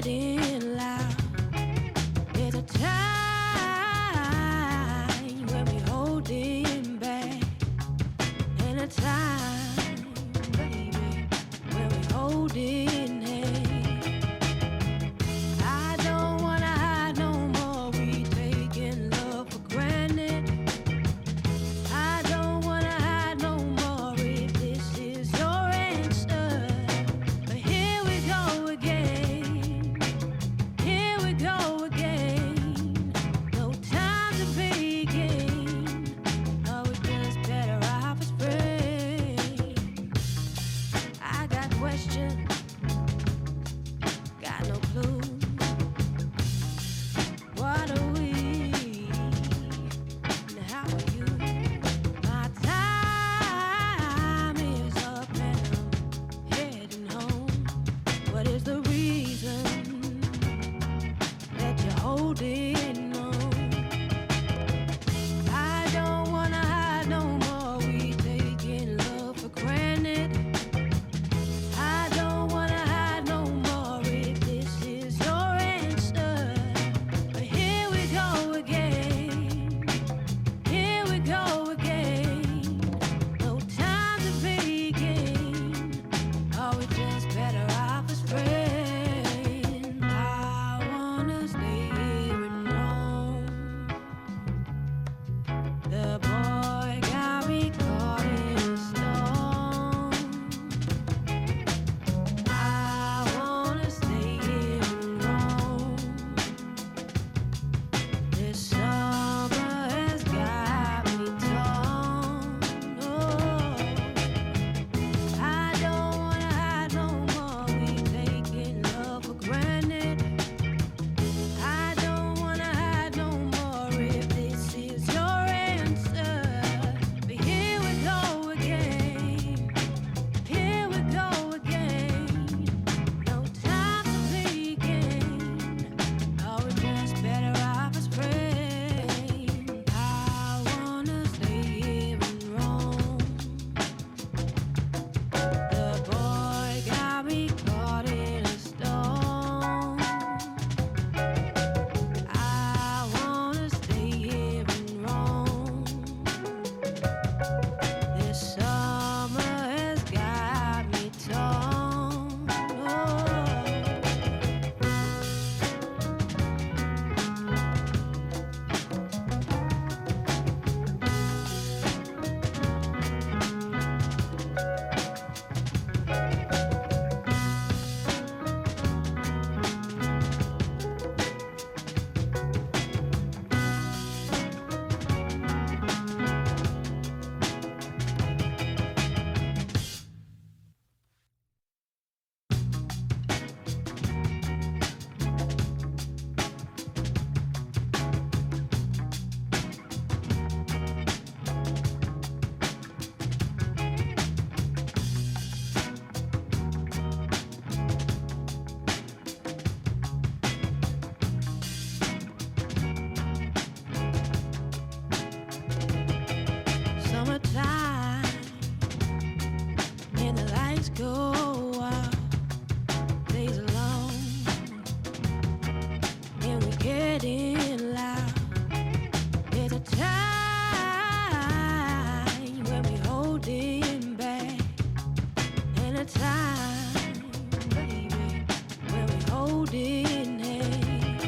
getting loud. There's a time when we holding back, and a time, baby, when we holding hands. I don't wanna hide no more. We taking love for granted. I don't wanna hide no more if this is your answer. But here we go again. Here we go again. No time to begin. Oh, we just better off as friends. I got questions, got no clue. What are we? And how are you? My time is up and I'm heading home. What is the reason that you're holding on? I don't wanna hide no more. We taking love for granted. I don't wanna hide no more if this is your answer. But here we go again. Here we go again. No time to begin. Oh, we just better off as friends. I wanna stay here and roam. The boy got me caught in a storm. I wanna stay here and roam. This summer has got me torn. Oh, I don't wanna hide no more. We taking love for granted. I don't wanna hide no more if this is your answer. But here we go again. Here we go again. No time to begin. Oh, we just better off as friends. I wanna stay here and roam. The boy got me caught in a storm. I wanna stay here and roam. This summer has got me torn. Oh. Summertime, and the lights go out. Days are long, and we're getting loud. There's a time when we holding back, and a time, baby, when we holding hands.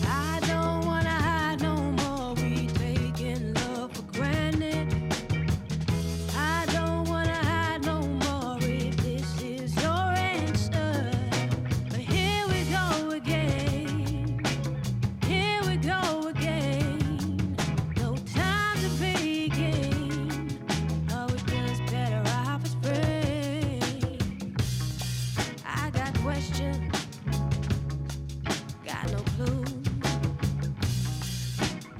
I don't wanna hide no more. We taking love for granted. I don't wanna hide no more if this is your answer. But here we go again. Here we go again. No time to begin. Oh, we just better off as friends. I got questions, got no clue.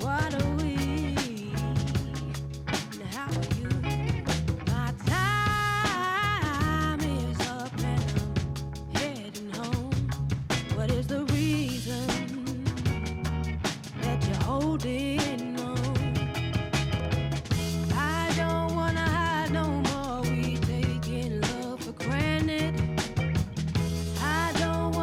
What are we? And how are you? My time is up and I'm heading home. What is the reason that you're holding on? I don't wanna hide no more. We taking love for granted. I don't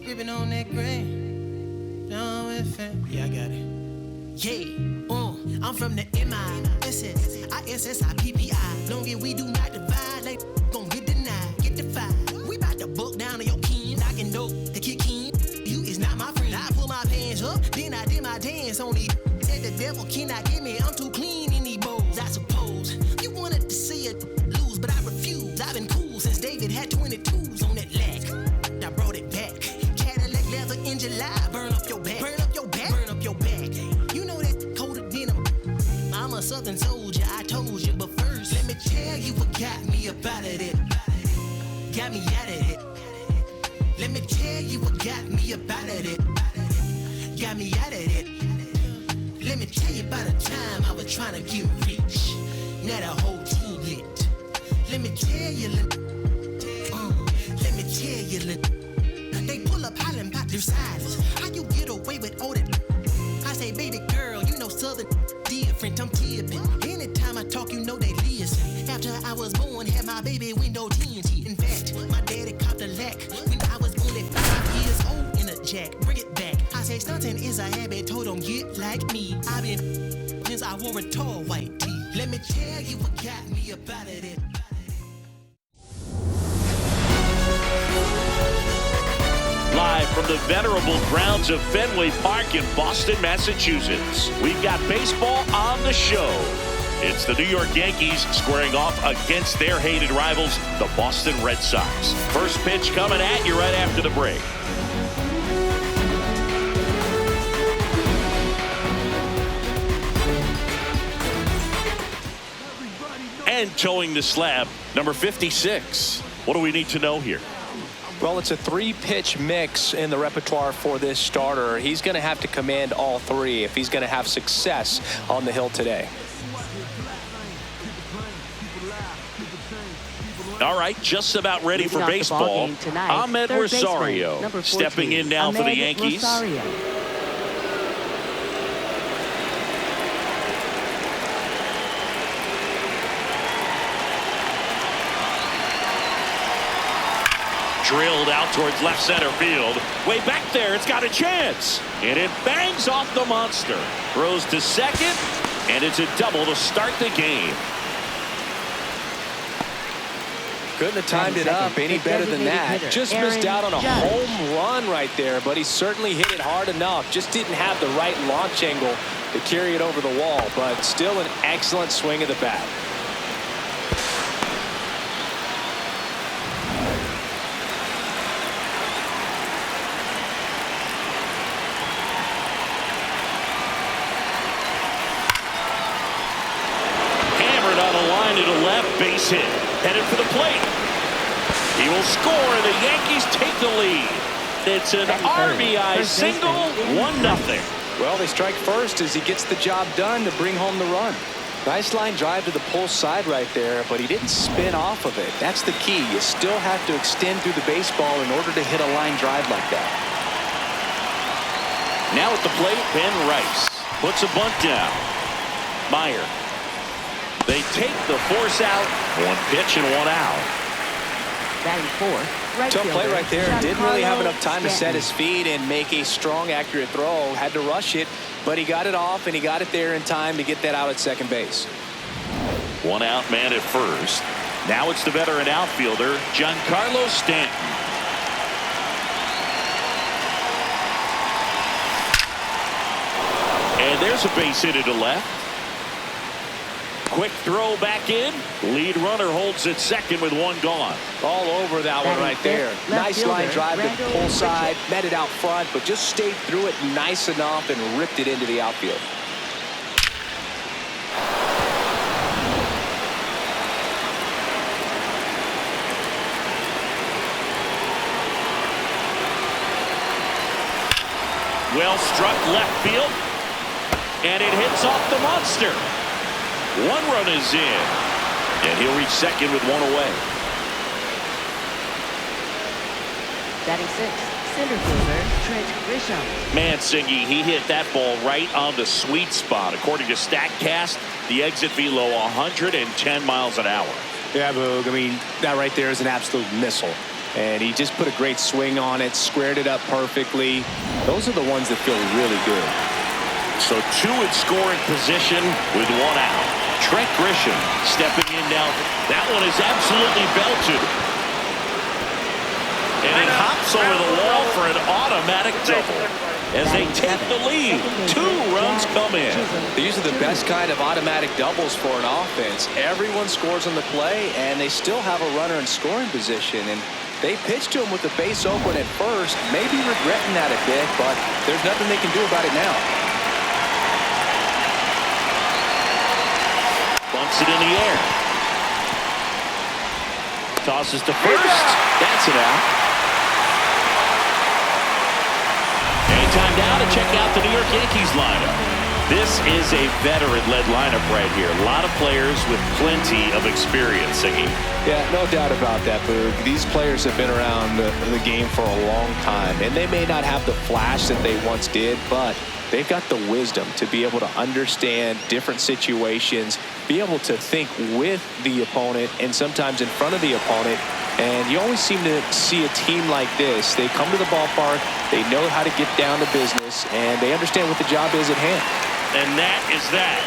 gripping on that grain. Yeah, I got it. Yeah, I'm from the MISS, ISSIPPI. Long as we do not divide, like gon' get denied, get defied. We bout to buck down on your kin, knocking dope, the kick in. You is not my friend. I pull my pants up, then I did my dance on these. Said the devil cannot get me, I'm too clean in these bowls. I suppose you wanted to see it lose, but I refuse. I've been cool since David had 22s on that leg. I brought it back. Cadillac leather in July, burn up your back, burn up your back, burn up your back. You know that colder denim. I'm a southern soldier, I told you, but first let me tell you what got me up out of it. Got me out of it. Let me tell you what got me up out of it. Got me out of it. Let me tell you about a time I was trying to get rich. Now the whole team lit. Let me tell you, let me tell you, they pull up hollering about their silence. How you get away with all that? I say, baby girl, you know southern different, I'm tipping. Anytime I talk, you know they listen. After I was born, had my baby window tinted. In fact, my daddy copped a lack when I was only 5 years old in a jack. Bring it back. I say stunting is a habit, told them get like me. I've been since I wore a tall white tee. Let me tell you what got me up out of it. Live from the venerable grounds of Fenway Park in Boston, Massachusetts, we've got baseball on the show. It's the New York Yankees squaring off against their hated rivals, the Boston Red Sox. First pitch coming at you right after the break. And towing the slab, number 56. What do we need to know here? Well, it's a 3-pitch mix in the repertoire for this starter. He's going to have to command all 3 if he's going to have success on the hill today. All right, just about ready for baseball. Ahmed Rosario stepping in now for the Yankees. Drilled out towards left center field. Way back there, it's got a chance. And it bangs off the monster. Throws to second, and it's a double to start the game. Couldn't have timed it up any better than that. Just missed out on a home run right there, but he certainly hit it hard enough. Just didn't have the right launch angle to carry it over the wall, but still an excellent swing of the bat. To the left, base hit, headed for the plate. He will score, and the Yankees take the lead. It's an RBI single, 1-0. Well, they strike first as he gets the job done to bring home the run. Nice line drive to the pull side right there, but he didn't spin off of it. That's the key. You still have to extend through the baseball in order to hit a line drive like that. Now at the plate, Ben Rice puts a bunt down. Meyer. They take the force out. 1 pitch and 1 out. Batting fourth, right tough fielder, play right there. Didn't really have enough time to set his feet and make a strong, accurate throw. Had to rush it, but he got it off, and he got it there in time to get that out at second base. 1 out man at first. Now it's the veteran outfielder, Giancarlo Stanton. And there's a base hit to left. Quick throw back in. Lead runner holds at second with 1 gone. All over that one right there. Nice line drive to the pull side. Met it out front, but just stayed through it nice enough and ripped it into the outfield. Well struck left field. And it hits off the monster. 1 run is in, and he'll reach second with 1 away. Batting sixth, center fielder Trent Grisham. Mancini, he hit that ball right on the sweet spot. According to StatCast, the exit velo 110 miles an hour. Yeah, Boog. I mean, that right there is an absolute missile. And he just put a great swing on it, squared it up perfectly. Those are the ones that feel really good. So two in scoring position with one out. Trent Grisham stepping in now. That one is absolutely belted. And he hops over the wall for an automatic double. As they take the lead, 2 runs come in. These are the best kind of automatic doubles for an offense. Everyone scores on the play, and they still have a runner in scoring position. And they pitched to him with the base open at first, maybe regretting that a bit, but there's nothing they can do about it now. Bunts it in the air. Tosses to first. That's it out. Time now to check out the New York Yankees lineup. This is a veteran-led lineup right here. A lot of players with plenty of experience, singing. Yeah, no doubt about that, Boog. These players have been around the game for a long time, and they may not have the flash that they once did, but they've got the wisdom to be able to understand different situations, be able to think with the opponent and sometimes in front of the opponent. And you always seem to see a team like this. They come to the ballpark, they know how to get down to business, and they understand what the job is at hand. And that is that.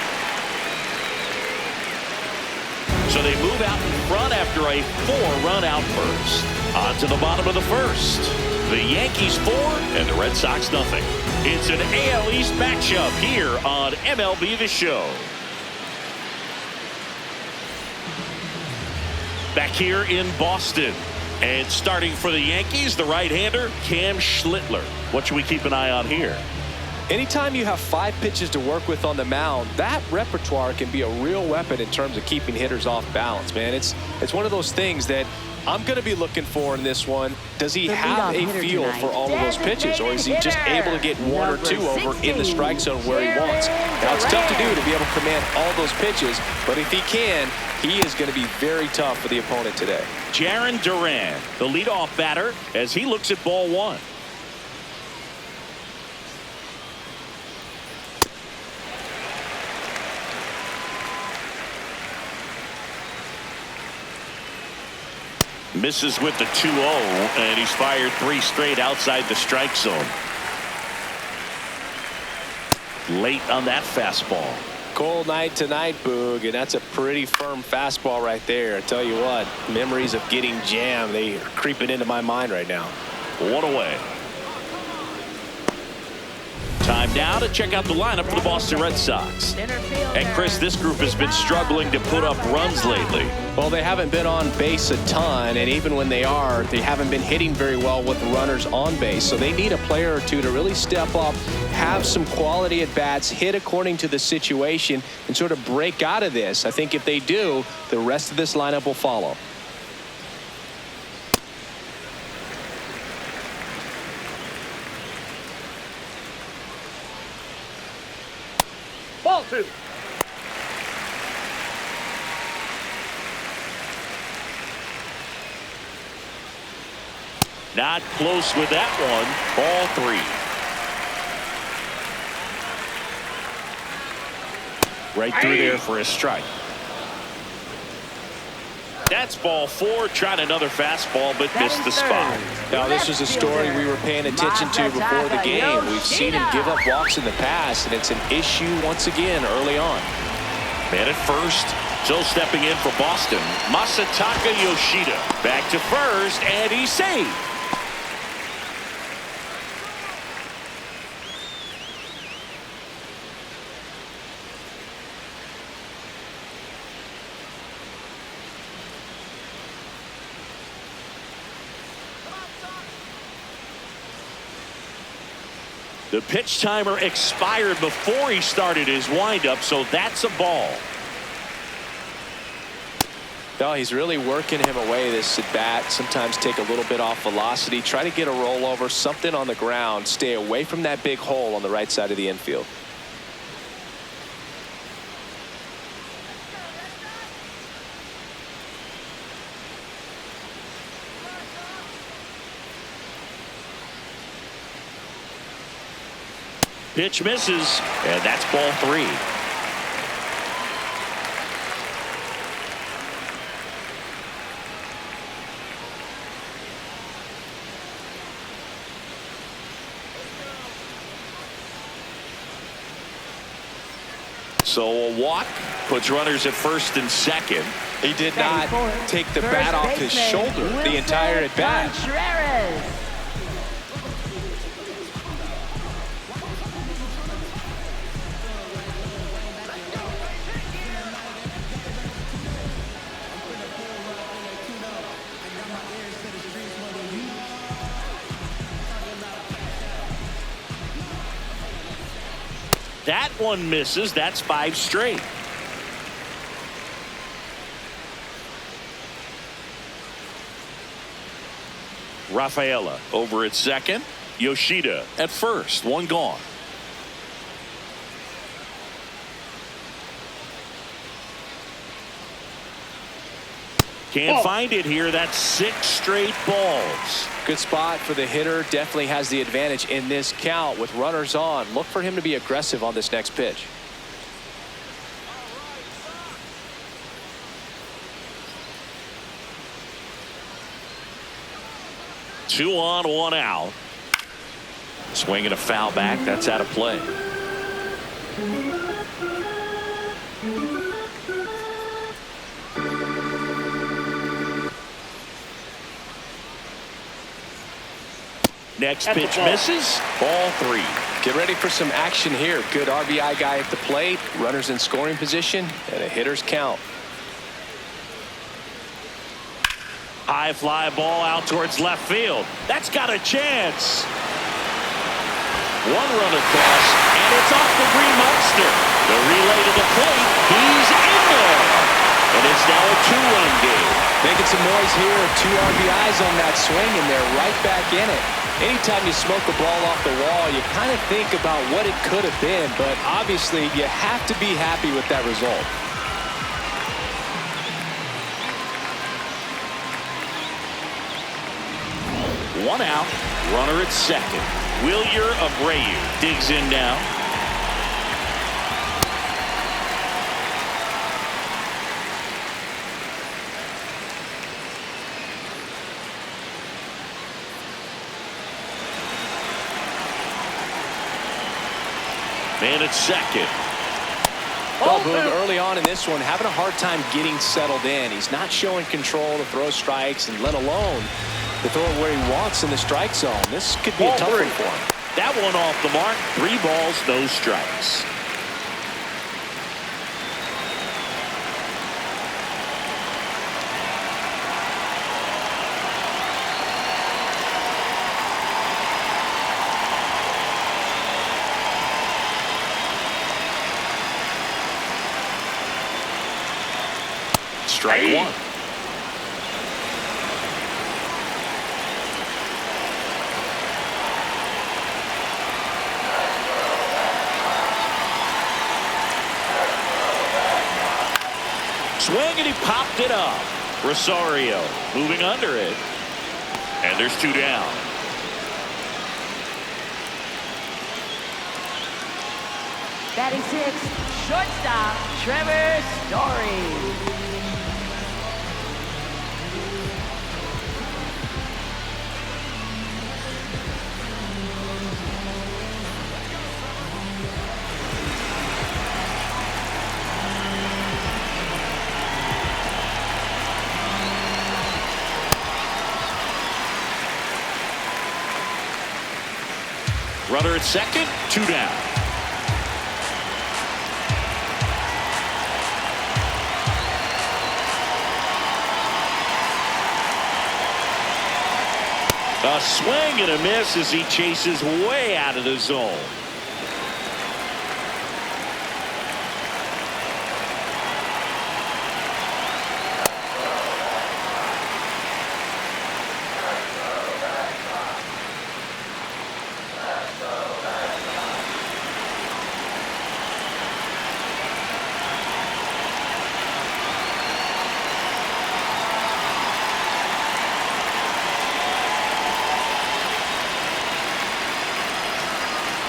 So they move out in front after a 4-run outburst. On to the bottom of the first. The Yankees 4 and the Red Sox nothing. It's an AL East matchup here on MLB The Show. Back here in Boston. And starting for the Yankees, the right-hander, Cam Schlittler. What should we keep an eye on here? Anytime you have 5 pitches to work with on the mound, that repertoire can be a real weapon in terms of keeping hitters off balance, man. It's one of those things that I'm going to be looking for in this one. Does he have a feel for all of those pitches, or is he just able to get 1 or 2 over in the strike zone where he wants? Now, it's tough to do to be able to command all those pitches, but if he can, he is going to be very tough for the opponent today. Jarren Duran, the leadoff batter, as he looks at ball 1. Misses with the 2-0, and he's fired 3 straight outside the strike zone. Late on that fastball. Cold night tonight, Boog, and that's a pretty firm fastball right there. I tell you what, memories of getting jammed, they are creeping into my mind right now. 1 away. Time now to check out the lineup for the Boston Red Sox. And Chris, this group has been struggling to put up runs lately. Well, they haven't been on base a ton, and even when they are, they haven't been hitting very well with runners on base. So they need a player or two to really step up, have some quality at bats, hit according to the situation, and sort of break out of this. I think if they do, the rest of this lineup will follow. Ball 2. Not close with that one. Ball 3. Right through there for a strike. That's ball 4. Tried another fastball, but missed the spot. Now, this was a story we were paying attention to before the game. We've seen him give up walks in the past, and it's an issue once again early on. Man at first. So stepping in for Boston, Masataka Yoshida. Back to first, and he's saved. The pitch timer expired before he started his windup, so that's a ball. No, he's really working him away this at bat. Sometimes take a little bit off velocity, try to get a rollover, something on the ground, stay away from that big hole on the right side of the infield. Pitch misses, and that's ball 3. So a walk puts runners at first and second. He did not take the bat off his shoulder the entire at bat. That one misses. That's 5 straight. Rafaela over at second. Yoshida at first. One gone. Can't find it here. That's 6 straight balls. Good spot for the hitter. Definitely has the advantage in this count with runners on. Look for him to be aggressive on this next pitch. Two on, 1 out. Swinging a foul back. That's out of play. Next pitch misses. Ball 3. Get ready for some action here. Good RBI guy at the plate. Runners in scoring position and a hitter's count. High fly ball out towards left field. That's got a chance. 1 run across, and it's off the green monster. The relay to the plate. He's in there. And it's now a 2-run game. Making some noise here. 2 RBIs on that swing, and they're right back in it. Anytime you smoke a ball off the wall, you kind of think about what it could have been, but obviously you have to be happy with that result. One out, runner at second. Wilyer Abreu digs in now. Man at second. Well, Boog, early on in this one, having a hard time getting settled in. He's not showing control to throw strikes, and let alone to throw it where he wants in the strike zone. This could be a tough one for him. That one off the mark. 3 balls, no strikes. Strike 1. Swing, and he popped it up. Rosario moving under it. And there's 2 down. Batting 6, shortstop, Trevor Story. Runner at second, 2 down. A swing and a miss as he chases way out of the zone.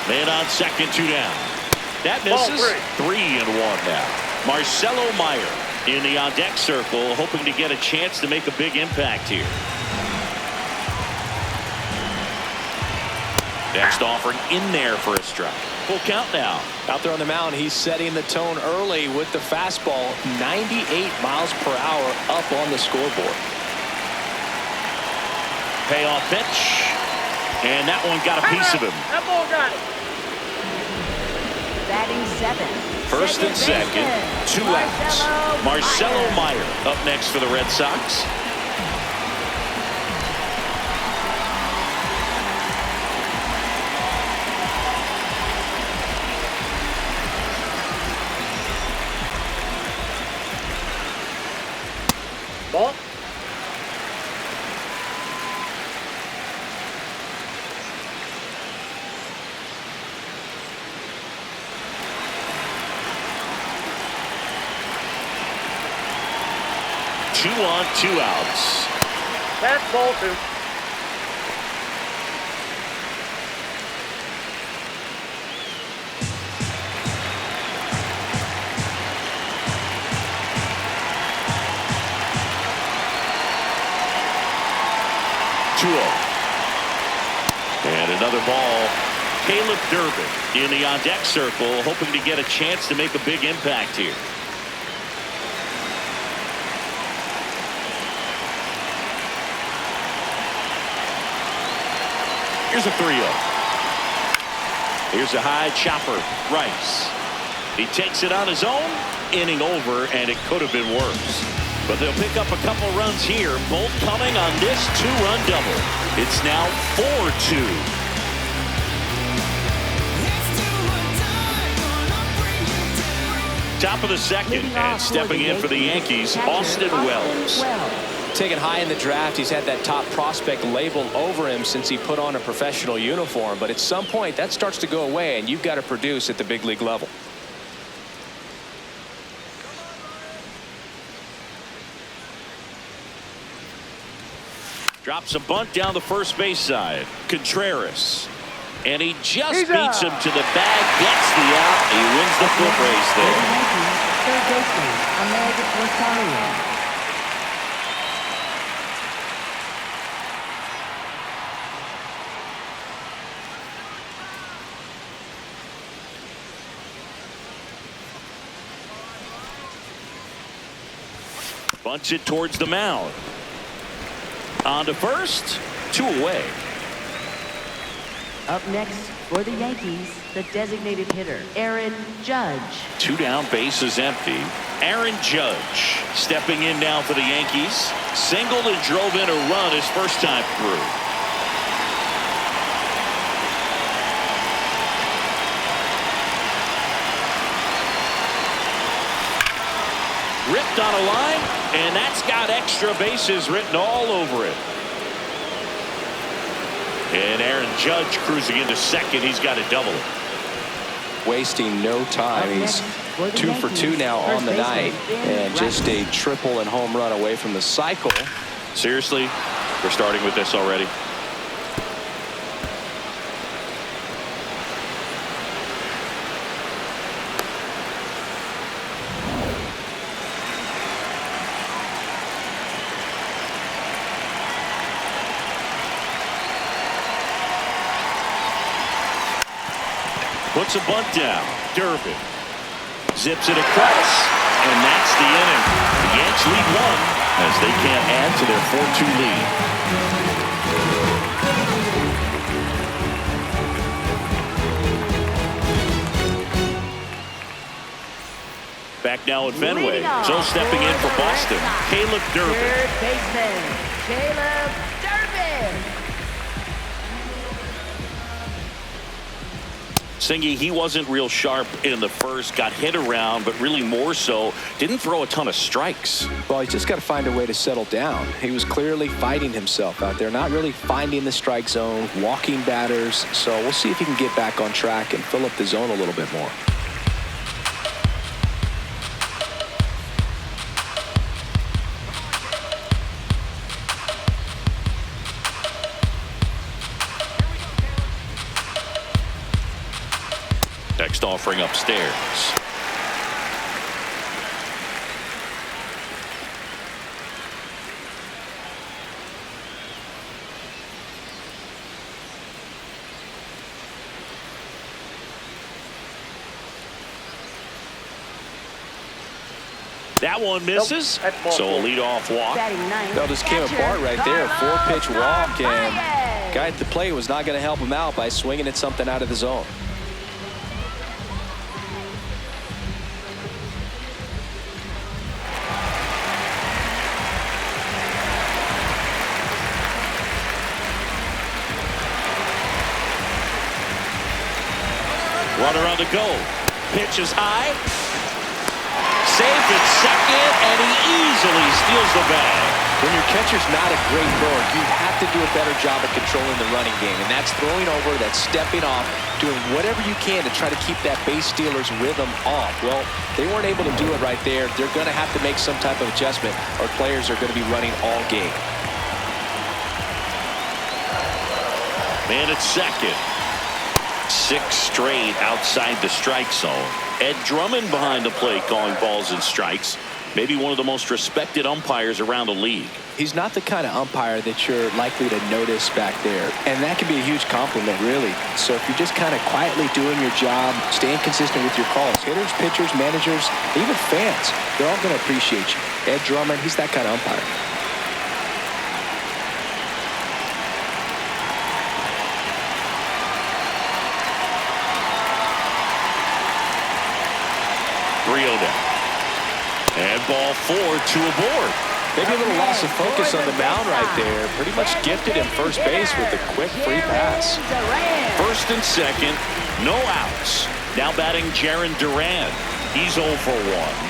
Man on second, 2 down. That misses. 3-1 now. Marcelo Meyer in the on-deck circle, hoping to get a chance to make a big impact here. Next offering in there for a strike. Full count now. Out there on the mound, he's setting the tone early with the fastball. 98 miles per hour up on the scoreboard. Payoff pitch. And that one got a piece of him. That ball got it. Batting 7th. First and second. 2 outs. Marcelo Meyer up next for the Red Sox. Ball. Two on, 2 outs. That's ball 2. And another ball. Caleb Durbin in the on-deck circle, hoping to get a chance to make a big impact here. Here's a 3-0. Here's a high chopper. Rice. He takes it on his own. Inning over, and it could have been worse. But they'll pick up a couple runs here, both coming on this 2-run double. It's now 4-2. Top of the second, and stepping in for the Yankees, Austin Wells. Taken high in the draft, he's had that top prospect label over him since he put on a professional uniform. But at some point, that starts to go away, and you've got to produce at the big league level. Drops a bunt down the first base side. Contreras. And he just beats him to the bag, gets the out. He wins the foot race there. Third baseman, Towne. Bunts it towards the mound. On to first, 2 away. Up next for the Yankees, the designated hitter, Aaron Judge. 2 down, bases empty. Aaron Judge stepping in now for the Yankees. Singled and drove in a run his first time through. Ripped on a line, and that's got extra bases written all over it. And Aaron Judge cruising into second. He's got a double. Wasting no time. He's 2 for 2 now on the night, and just a triple and home run away from the cycle. Seriously, we're starting with this already. Puts a bunt down. Durbin zips it across, and that's the inning. The Yanks lead 1 as they can't add to their 4-2 lead. Back now at Fenway. So stepping in for Boston, Caleb Durbin. Third baseman, Caleb Durbin. Singy, he wasn't real sharp in the first, got hit around, but really more so, didn't throw a ton of strikes. Well, he's just got to find a way to settle down. He was clearly fighting himself out there, not really finding the strike zone, walking batters. So we'll see if he can get back on track and fill up the zone a little bit more. Next offering upstairs. That one misses, so a leadoff walk. That just came apart right there. 4-pitch walk, and guy at the plate was not going to help him out by swinging at something out of the zone. Runner on the go. Pitch is high. Safe at second, and he easily steals the bag. When your catcher's not a great thrower, you have to do a better job of controlling the running game. And that's throwing over, that's stepping off, doing whatever you can to try to keep that base stealer's rhythm off. Well, they weren't able to do it right there. They're going to have to make some type of adjustment, or players are going to be running all game. Man at second. 6 straight outside the strike zone. Ed Drummond behind the plate calling balls and strikes. Maybe one of the most respected umpires around the league. He's not the kind of umpire that you're likely to notice back there. And that can be a huge compliment, really. So if you're just kind of quietly doing your job, staying consistent with your calls, hitters, pitchers, managers, even fans, they're all going to appreciate you. Ed Drummond, he's that kind of umpire. And ball 4, 2 aboard. Maybe a little loss of focus on the mound right there. Pretty much gifted him first base with a quick free pass. First and second, no outs. Now batting Jarren Duran. He's 0 for 1.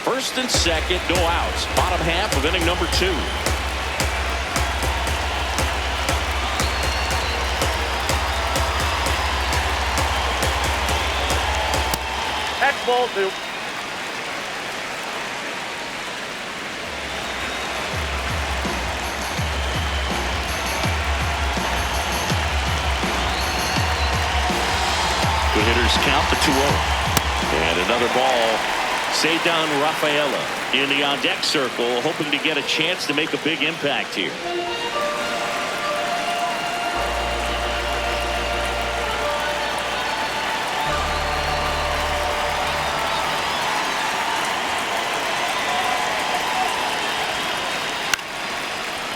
First and second, no outs. Bottom half of inning number 2. That's ball 2. The hitters count the 2-0. And another ball. Cedar Rafaela in the on-deck circle, hoping to get a chance to make a big impact here.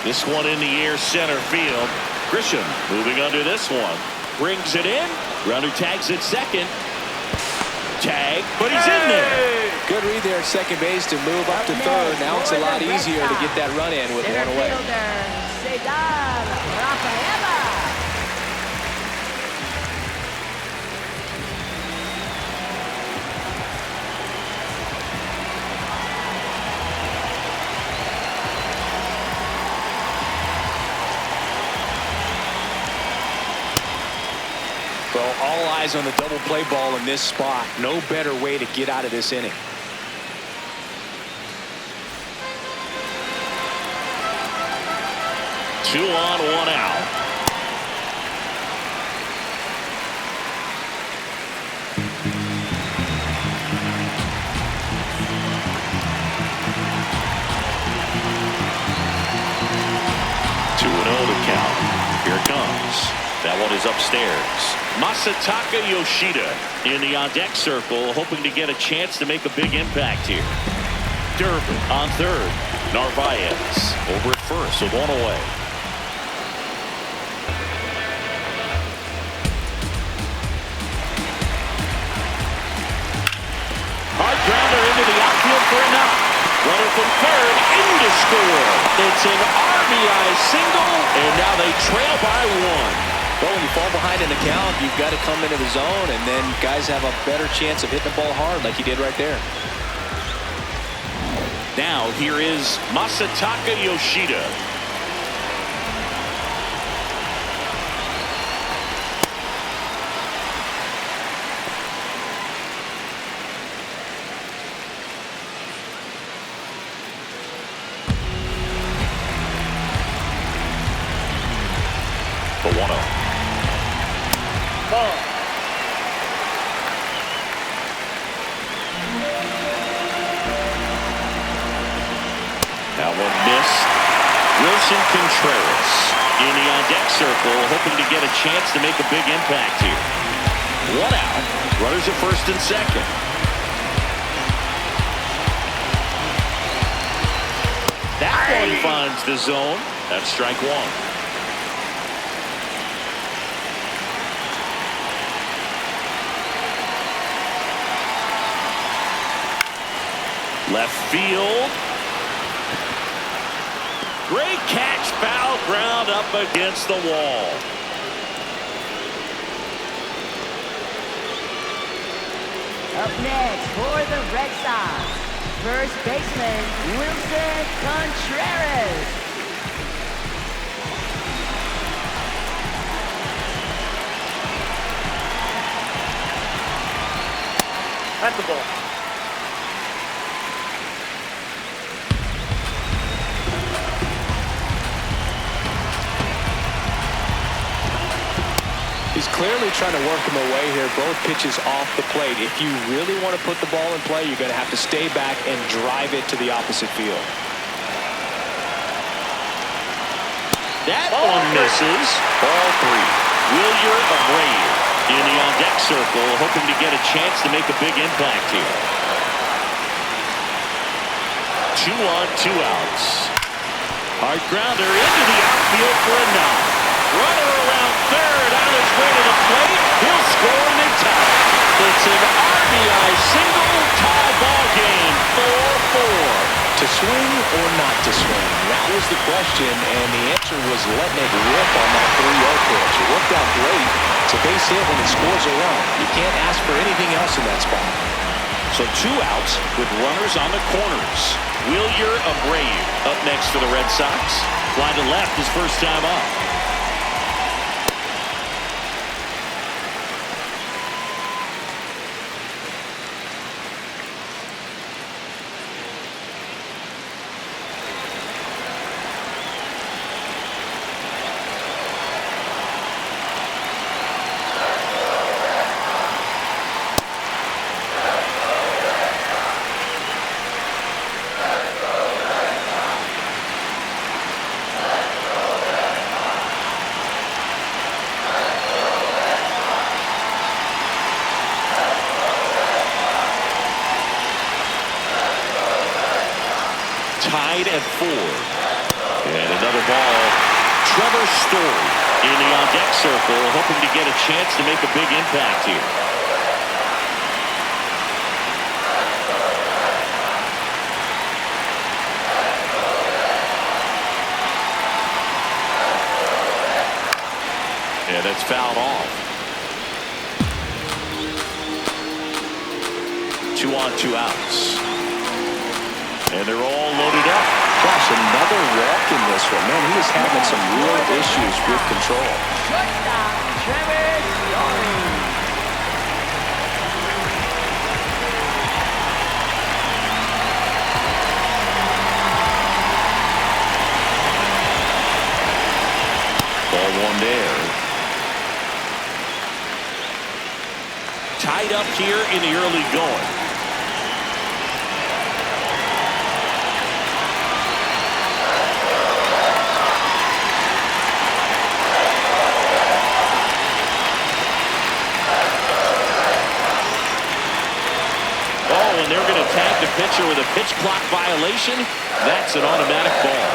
This one in the air, center field. Grisham moving under this one. Brings it in. Runner tags at second. Tag, but he's in there. Good read there at second base to move up to third. Now it's a lot easier to get that run in with one away. Well, all eyes on the double play ball in this spot. No better way to get out of this inning. Two on, 1 out. Two and 0 to count. Here it comes. That one is upstairs. Masataka Yoshida in the on-deck circle, hoping to get a chance to make a big impact here. Durbin on third. Narvaez over at first with 1 away. Hard grounder into the outfield for a knock. Runner from third in to score. It's an RBI single, and now they trail by 1. Well, when you fall behind in the count, you've got to come into the zone, and then guys have a better chance of hitting the ball hard like he did right there. Now here is Masataka Yoshida. The 1-0. That one missed. Wilson Contreras in the on-deck circle, hoping to get a chance to make a big impact here. One out. Runners at first and second. That one finds the zone. That's strike one. Left field. Great catch, foul ground up against the wall. Up next for the Red Sox, first baseman Wilson Contreras. That's the ball. He's clearly trying to work him away here. Both pitches off the plate. If you really want to put the ball in play, you're going to have to stay back and drive it to the opposite field. That one misses. Ball three. Wilyer Abreu in the on-deck circle, hoping to get a chance to make a big impact here. 2 on, 2 outs. Hard grounder into the outfield for a knock. Runner around third, on his way to the plate. He'll score in the tie. It's an RBI single, tie ball game, 4-4. To swing or not to swing? That was the question, and the answer was letting it rip on that 3-0 pitch. It worked out great. It's a base hit when it scores a run. You can't ask for anything else in that spot. So 2 outs with runners on the corners. Wilyer Abreu up next for the Red Sox. Fly to left his first time up. Tied at 4. And another ball. Trevor Story in the on-deck circle, hoping to get a chance to make a big impact here. And it's fouled off. 2 on, 2 outs. And they're all loaded up. Gosh, another walk in this one. Man, he was having some real issues with control. Shortstop, Trevor Story. Ball 1 there. Tied up here in the early going. And they're going to tag the pitcher with a pitch clock violation. That's an automatic ball.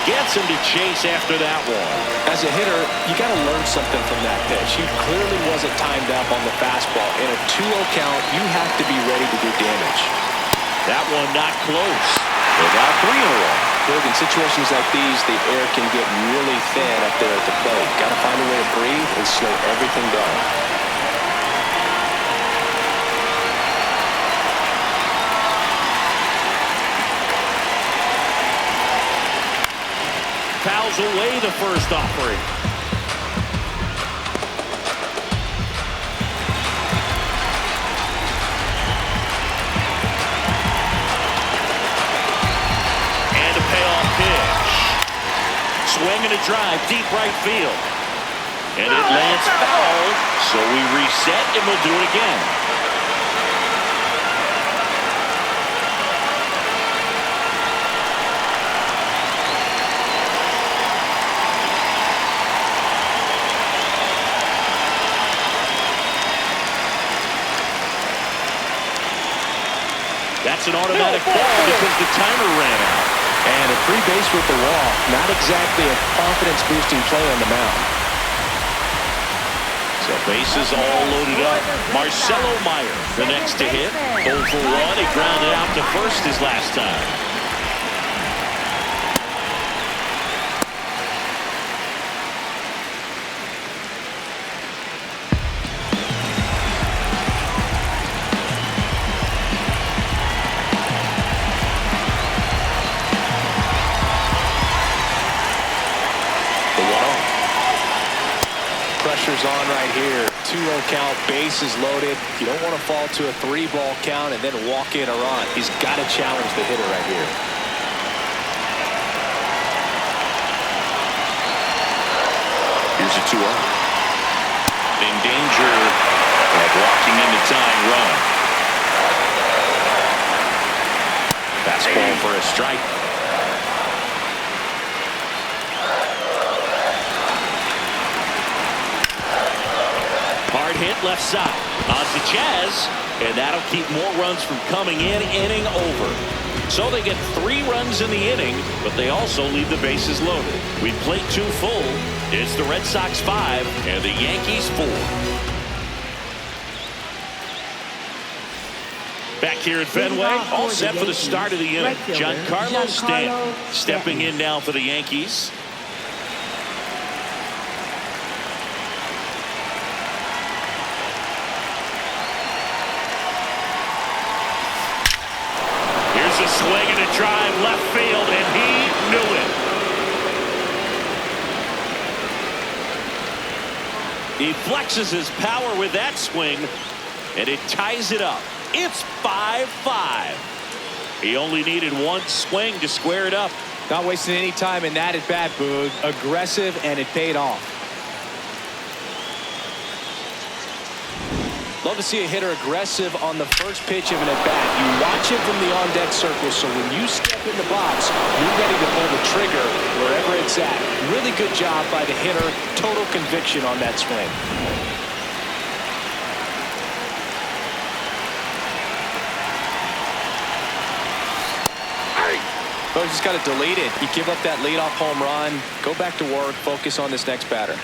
Gets him to chase after that one. As a hitter, you got to learn something from that pitch. He clearly wasn't timed up on the fastball. In a 2-0 count, you have to be ready to do damage. That one not close. They're now 3 in a row. Look, in situations like these, the air can get really thin up there at the plate. Got to find a way to breathe and slow everything down. Fouls away the first offering. Swing and a drive, deep right field. And it lands foul, so we reset and we'll do it again. That's an automatic ball because the timer ran out. And a free base with the wall. Not exactly a confidence-boosting play on the mound. So bases all loaded up. Marcelo Meyer, the next to hit. 0 for 1. He grounded out to first his last time. Pressure's on right here. 2-0 count, bases loaded. You don't want to fall to a 3-ball count and then walk in a run. He's got to challenge the hitter right here. Here's a 2-0. In danger of walking into tying run. Fastball for a strike. Hard hit left side. On to Chaz, and that'll keep more runs from coming in. Inning over. So they get 3 runs in the inning, but they also leave the bases loaded. We played 2 full. It's the Red Sox 5 and the Yankees 4. Back here at Fenway, all set for the start of the inning. Giancarlo Stanton stepping in now for the Yankees. Here's a swing and a drive left field, and he knew it. He flexes his power with that swing, and it ties it up. It's 5-5. He only needed 1 swing to square it up. Not wasting any time in that at bat, Boog. Aggressive, and it paid off. Love to see a hitter aggressive on the first pitch of an at-bat. You watch him from the on-deck circle, so when you step in the box, you're ready to pull the trigger wherever it's at. Really good job by the hitter. Total conviction on that swing. Oh, he's just got to delete it. You give up that leadoff home run. Go back to work. Focus on this next batter.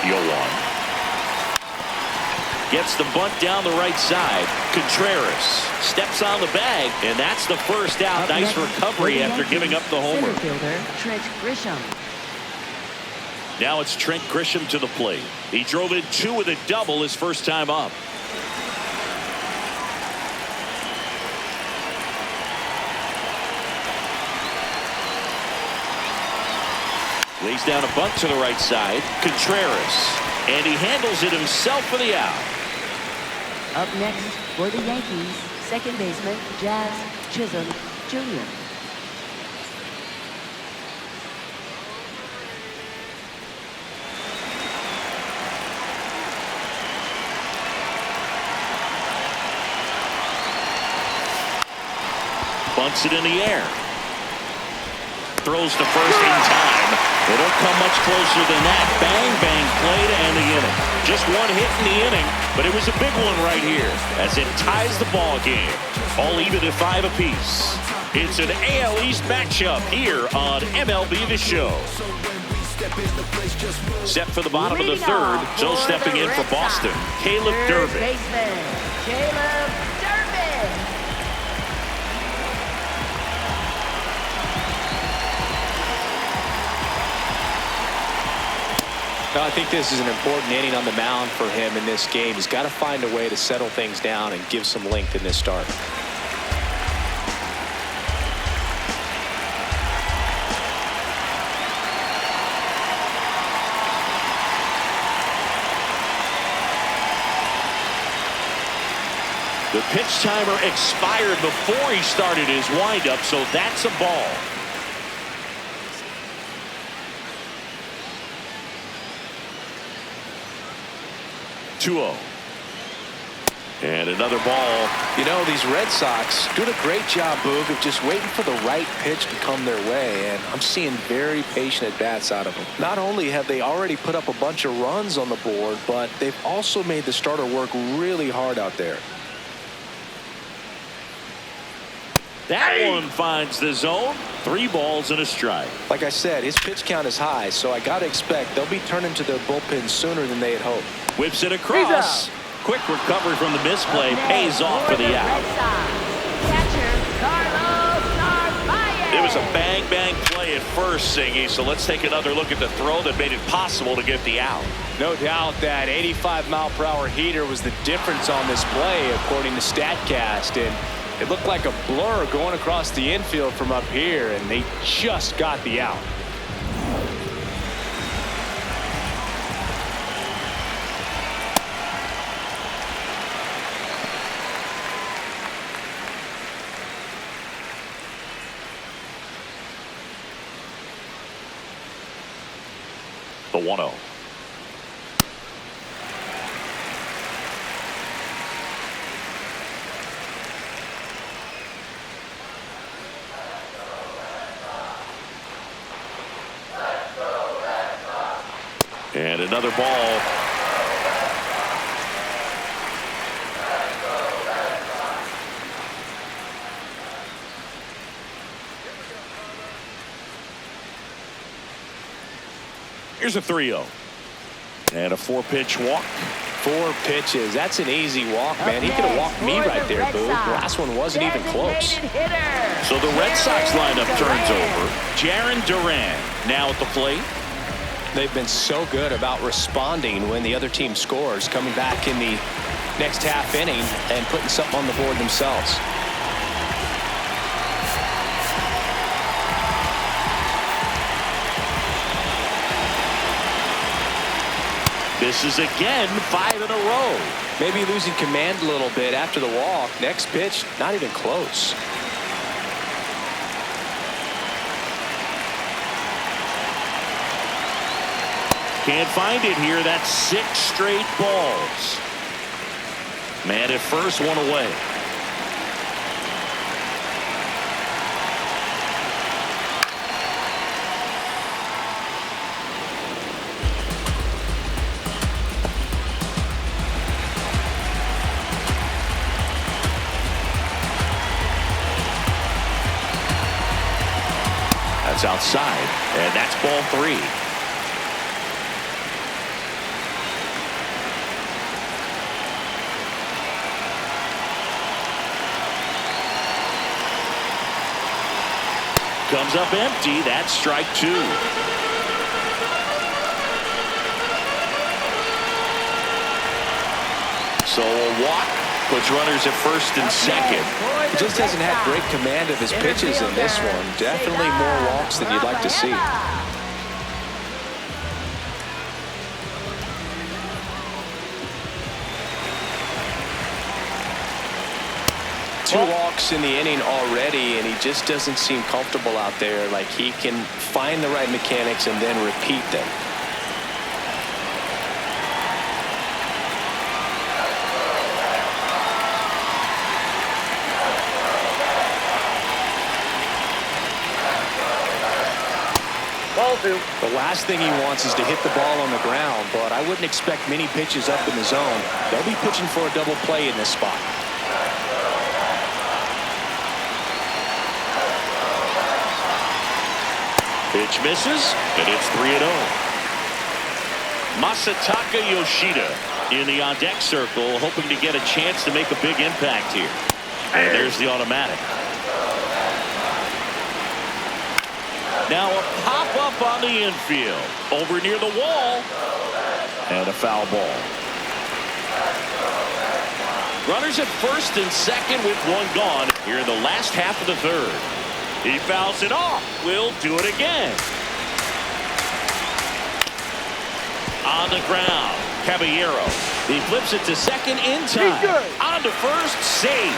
Yoan gets the bunt down the right side. Contreras steps on the bag, and that's the first out. Nice recovery after giving up the homer. Center fielder Trent Grisham. Now it's Trent Grisham to the plate. He drove in 2 with a double his first time up. Lays down a bunt to the right side. Contreras. And he handles it himself for the out. Up next for the Yankees, second baseman Jazz Chisholm Jr. Bunts it in the air. Throws to first in time. They don't come much closer than that. Bang, bang play to end the inning. Just 1 hit in the inning, but it was a big one right here as it ties the ball game. All even at 5 apiece. It's an AL East matchup here on MLB The Show. Set for the bottom of the 3rd. So stepping in for Boston, Caleb Durbin. Caleb Durbin. I think this is an important inning on the mound for him in this game. He's got to find a way to settle things down and give some length in this start. The pitch timer expired before he started his windup, so that's a ball. 2-0. And another ball. You know, these Red Sox doing a great job, Boog, of just waiting for the right pitch to come their way, and I'm seeing very patient at-bats out of them. Not only have they already put up a bunch of runs on the board, but they've also made the starter work really hard out there. That one finds the zone. 3 balls and a strike. Like I said, his pitch count is high, so I got to expect they'll be turning to their bullpen sooner than they had hoped. Whips it across. Quick recovery from the misplay. Pays off for the out. It was a bang-bang play at first, Singy, so let's take another look at the throw that made it possible to get the out. No doubt that 85-mile-per-hour heater was the difference on this play, according to StatCast, and it looked like a blur going across the infield from up here, and they just got the out. The 1-0. And another ball. Here's a 3-0. And a 4-pitch walk. 4 pitches. That's an easy walk, man. He could have walked me right there, Boo. The last one wasn't even close. So the Red Sox lineup turns over. Jarren Duran now at the plate. They've been so good about responding when the other team scores, coming back in the next half inning and putting something on the board themselves. Misses again, 5 in a row. Maybe losing command a little bit after the walk. Next pitch, not even close. Can't find it here. That's 6 straight balls. Man at first, 1 away. That's outside, and that's ball 3. Comes up empty. That's strike 2. So a walk puts runners at first and second. He just hasn't had great command of his pitches in this one. Definitely more walks than you'd like to see. Two walks in the inning already, and he just doesn't seem comfortable out there. Like he can find the right mechanics and then repeat them. Ball 2. The last thing he wants is to hit the ball on the ground, but I wouldn't expect many pitches up in the zone. They'll be pitching for a double play in this spot. Pitch misses, and it's 3-0. Masataka Yoshida in the on-deck circle, hoping to get a chance to make a big impact here. And there's the automatic. Now a pop-up on the infield. Over near the wall. And a foul ball. Runners at first and second with 1 gone here in the last half of the 3rd. He fouls it off. We'll do it again. On the ground, Caballero He flips it to second in time. On to first, safe.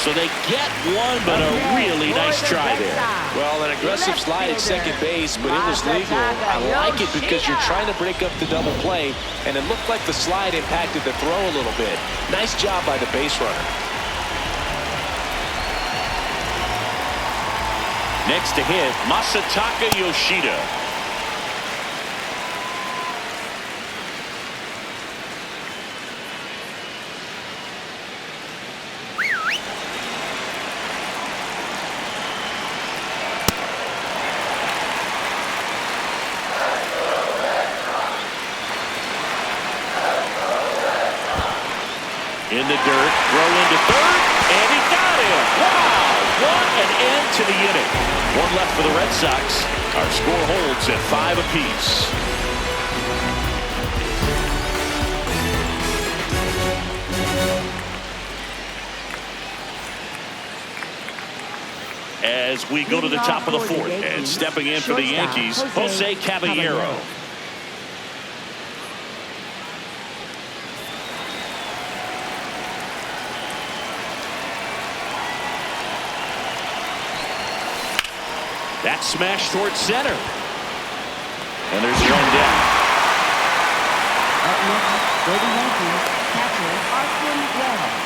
So they get one, but a really nice try there. Well, an aggressive slide at second base, but it was legal. I like it because you're trying to break up the double play, and it looked like the slide impacted the throw a little bit. Nice job by the base runner. Next to hit, Masataka Yoshida. In the dirt, throw into third, and he got him. Wow, what an end to the inning. One left for the Red Sox. Our score holds at 5 apiece. As we go to the top of the fourth, and stepping in for the Yankees, Jose Caballero. That smash towards center. And there's one down. Up next for the Yankees, catcher Austin Wells.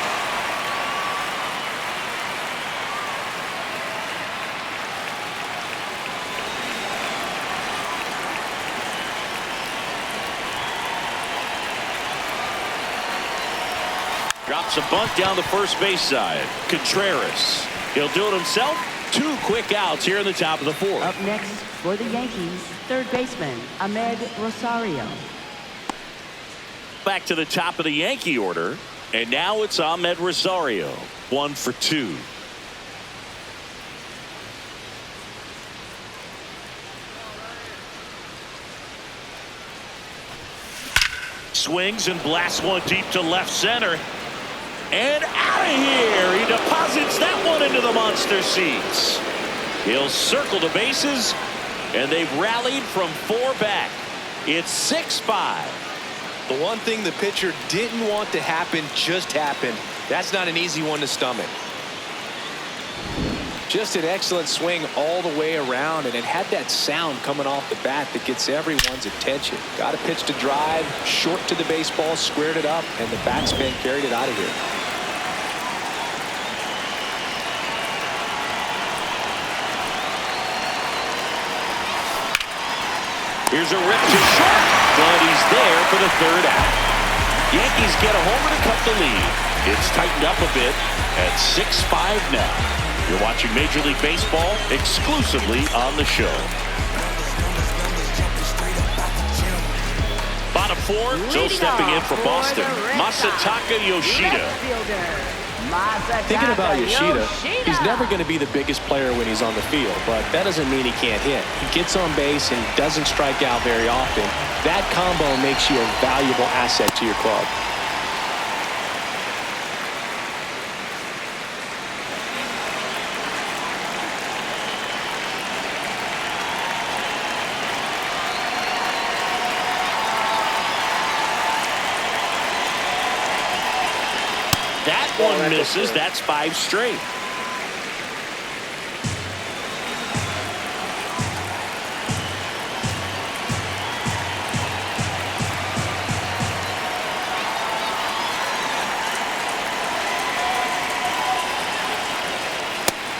Drops a bunt down the first base side. Contreras. He'll do it himself. 2 quick outs here in the top of the fourth. Up next for the Yankees, third baseman Ahmed Rosario. Back to the top of the Yankee order. And now it's Ahmed Rosario. 1 for 2. Swings and blasts one deep to left center. And out of here. He deposits that one into the monster seats. He'll circle the bases, and they've rallied from 4 back. It's 6-5. The one thing the pitcher didn't want to happen just happened. That's not an easy one to stomach. Just an excellent swing all the way around, and it had that sound coming off the bat that gets everyone's attention. Got a pitch to drive, short to the baseball, squared it up, and the backspin carried it out of here. Here's a rip to short, but he's there for the 3rd out. Yankees get a homer to cut the lead. It's tightened up a bit at 6-5 now. You're watching Major League Baseball exclusively on the show. Bottom 4, still stepping in for Boston, Masataka Yoshida. Thinking about Yoshida, he's never going to be the biggest player when he's on the field, but that doesn't mean he can't hit. He gets on base and doesn't strike out very often. That combo makes you a valuable asset to your club. That one misses. That's 5 straight.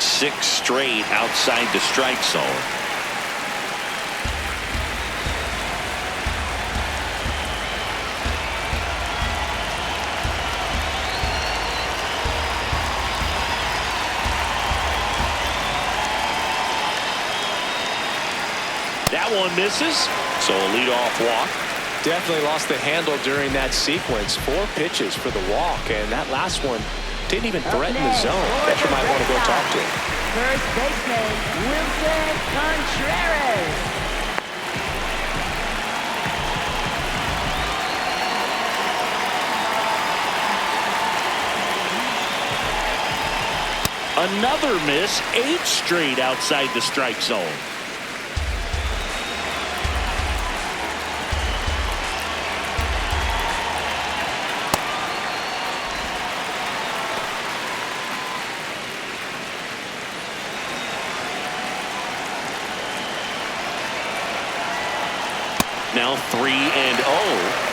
Six straight outside the strike zone. That one misses, so a leadoff walk. Definitely lost the handle during that sequence. 4 pitches for the walk, and that last one didn't even threaten the zone. Catcher might want to go talk to him. First baseman Wilson Contreras. Another miss, 8 straight outside the strike zone. Now 3-0.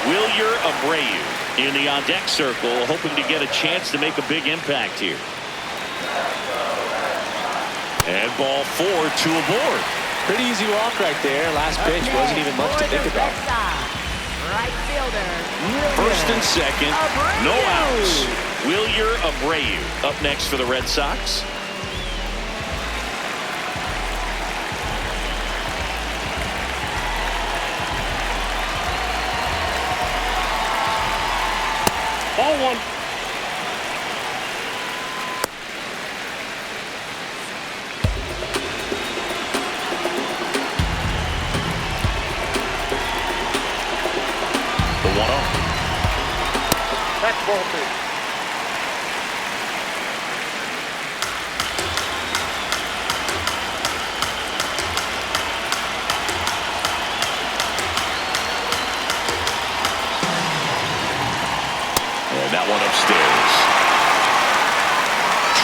Wilyer Abreu in the on-deck circle, hoping to get a chance to make a big impact here. And ball 4, 2 aboard. Pretty easy walk right there. Last pitch wasn't even much to think about. Right fielder. First and second, no outs. Wilyer Abreu up next for the Red Sox. Ball 1. The 1-0. That's ball 2. And that one upstairs.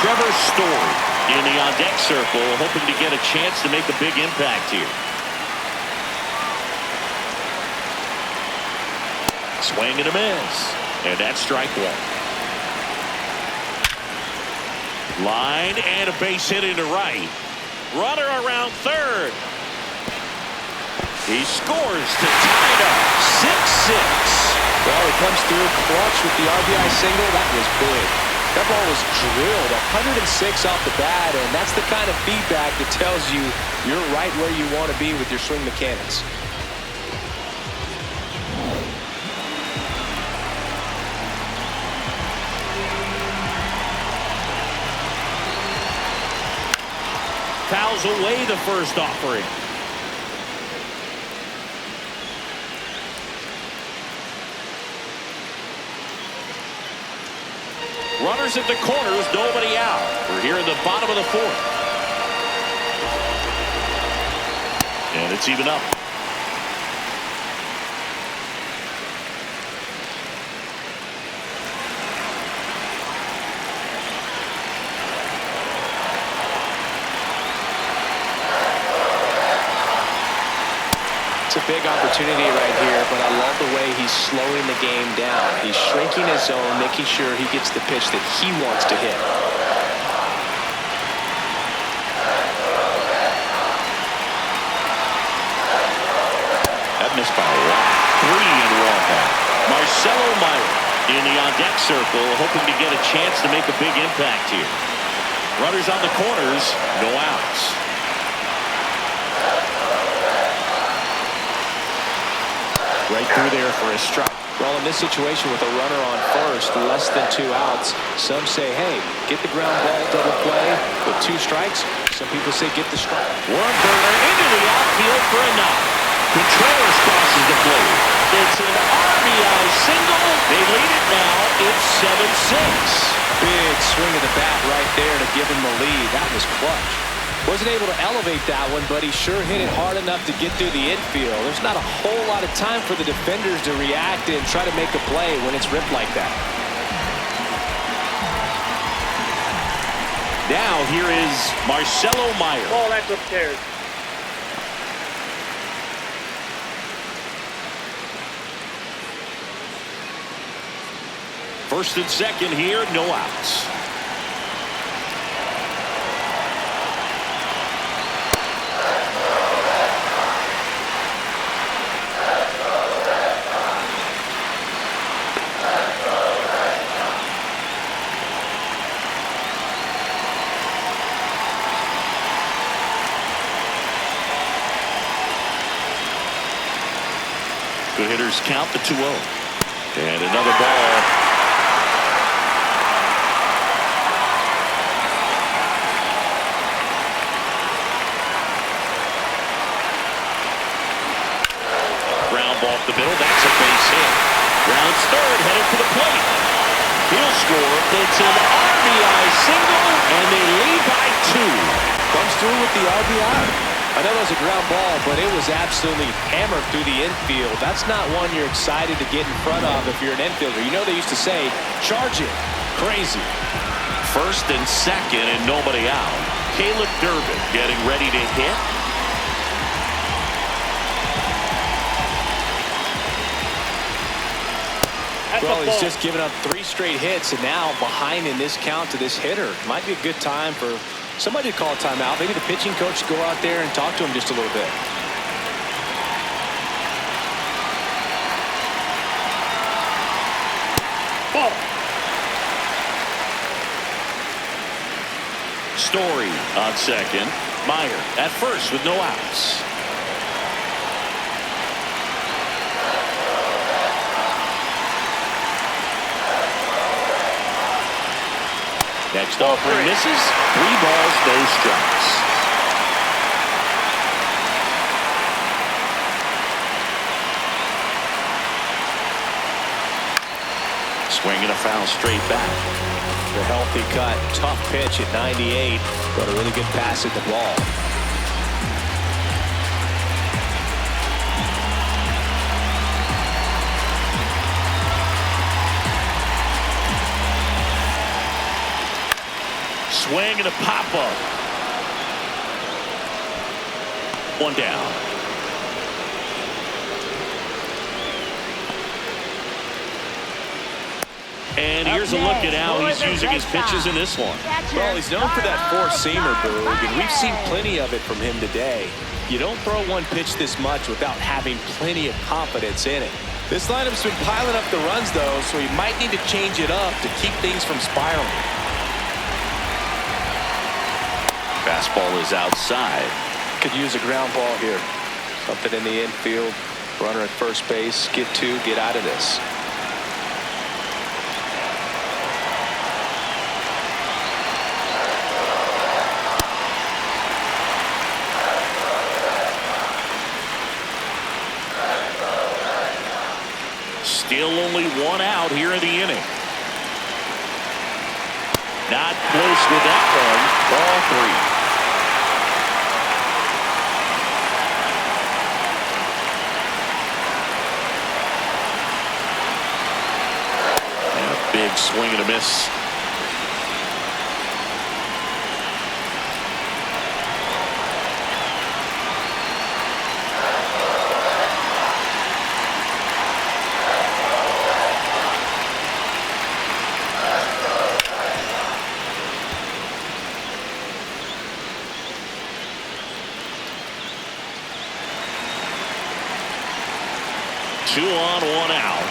Trevor Story in the on-deck circle, hoping to get a chance to make a big impact here. Swing and a miss. And that's strike 1. Line and a base hit into right. Runner around third. He scores to tie it up. 6-6. Well, he comes through clutch with the RBI single. That was big. That ball was drilled 106 off the bat, and that's the kind of feedback that tells you you're right where you want to be with your swing mechanics. Fouls away the first offering. Runners at the corners, nobody out. We're here in the bottom of the 4th. And it's even up. It's a big opportunity right here, but I love the way he's slowing the game down. He's shrinking his zone, making sure he gets the pitch that he wants to hit. That missed by a lot. 3-1. Marcelo Meyer in the on-deck circle, hoping to get a chance to make a big impact here. Runners on the corners, no outs. Right through there for a strike. Well, in this situation with a runner on first, less than 2 outs, some say, hey, get the ground ball, double play. With 2 strikes, some people say get the strike. One burner into the outfield for a knock. Contreras crosses the plate. It's an RBI single. They lead it now. It's 7-6. Big swing of the bat right there to give him the lead. That was clutch. Wasn't able to elevate that one, but he sure hit it hard enough to get through the infield. There's not a whole lot of time for the defenders to react and try to make a play when it's ripped like that. Now here is Marcelo Meyer. Ball, that's upstairs. First and second here, no outs. Good hitters count the 2-0. And another ball. Ground ball up the middle. That's a base hit. Rounds third, headed for the plate. He'll score. It's an RBI single, and they lead by 2. Comes through with the RBI. I know it was a ground ball, but it was absolutely hammered through the infield. That's not one you're excited to get in front of if you're an infielder. You know they used to say, charge it. Crazy. First and second and nobody out. Caleb Durbin getting ready to hit. Well, he's just given up 3 straight hits and now behind in this count to this hitter. Might be a good time for somebody to call a timeout. Maybe the pitching coach go out there and talk to him just a little bit. Ball. Story on second. Meyer at first with no outs. Next offering misses. 3 balls, no strikes. Swinging a foul straight back. The healthy cut, tough pitch at 98, but a really good pass at the ball. Swing and a pop-up. 1 down. And here's a look at how he's using his pitches in this one. Well, he's known for that four-seamer, Boog, and we've seen plenty of it from him today. You don't throw one pitch this much without having plenty of confidence in it. This lineup's been piling up the runs, though, so he might need to change it up to keep things from spiraling. Fastball is outside. Could use a ground ball here. Something in the infield. Runner at first base. Get 2, get out of this. Still only 1 out here in the inning. Not close with that one. Ball 3. And a big swing and a miss. Two on, 1 out.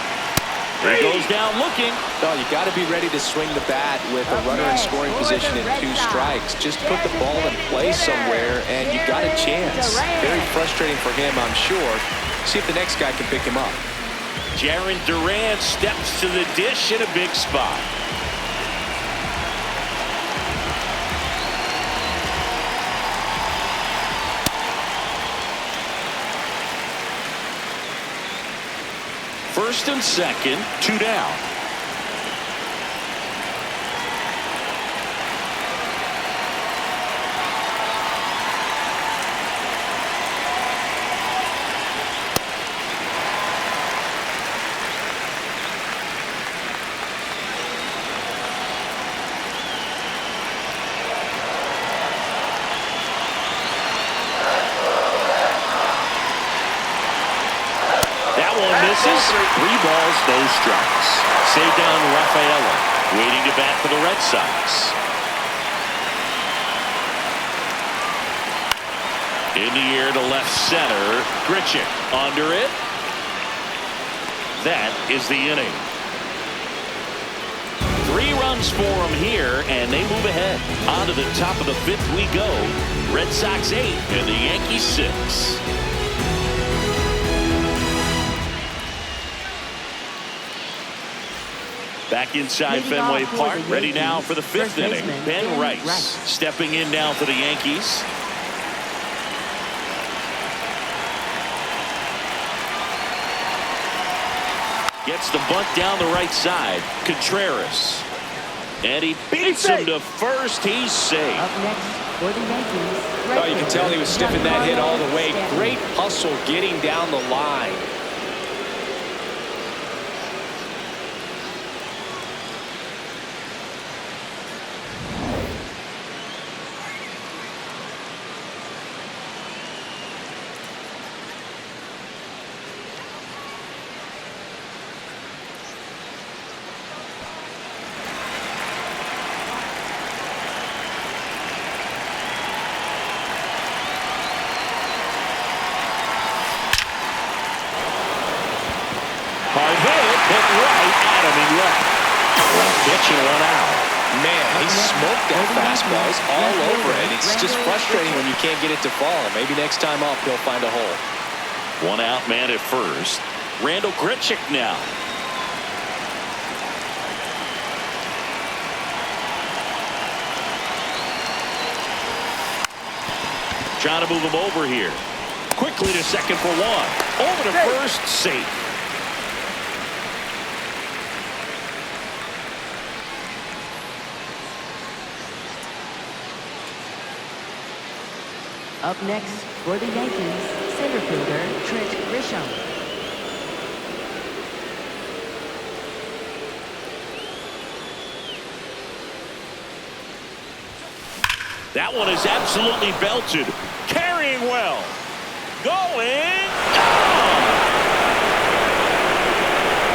He goes down looking. No, you got to be ready to swing the bat with a runner in scoring position and 2 strikes. Just put the ball in play somewhere, and you got a chance. Very frustrating for him, I'm sure. See if the next guy can pick him up. Jarren Duran steps to the dish in a big spot. First and second, 2 down. Misses. 3 balls, no strikes. Save down Rafaela, waiting to bat for the Red Sox. In the air to left center. Grichuk under it. That is the inning. 3 runs for them here, and they move ahead. On to the top of the 5th we go. Red Sox 8 and the Yankees 6. Back inside Fenway Park, ready now for the 5th inning. Ben Rice stepping in now for the Yankees. Gets the bunt down the right side. Contreras. And he beats him to first. He's safe. Up next for the Yankees. Oh, you can tell he was stiffing that hit all the way. Great hustle getting down the line. coming left. One pitch and one out. Man, he smoked that fastball. He's all over it. It's just frustrating when you can't get it to fall. Maybe next time up he'll find a hole. One out man at first. Randall Grichuk now. Trying to move him over here. Quickly to second for one. Over to first, safe. Up next for the Yankees, center fielder Trent Grisham. That one is absolutely belted. Carrying well. Going.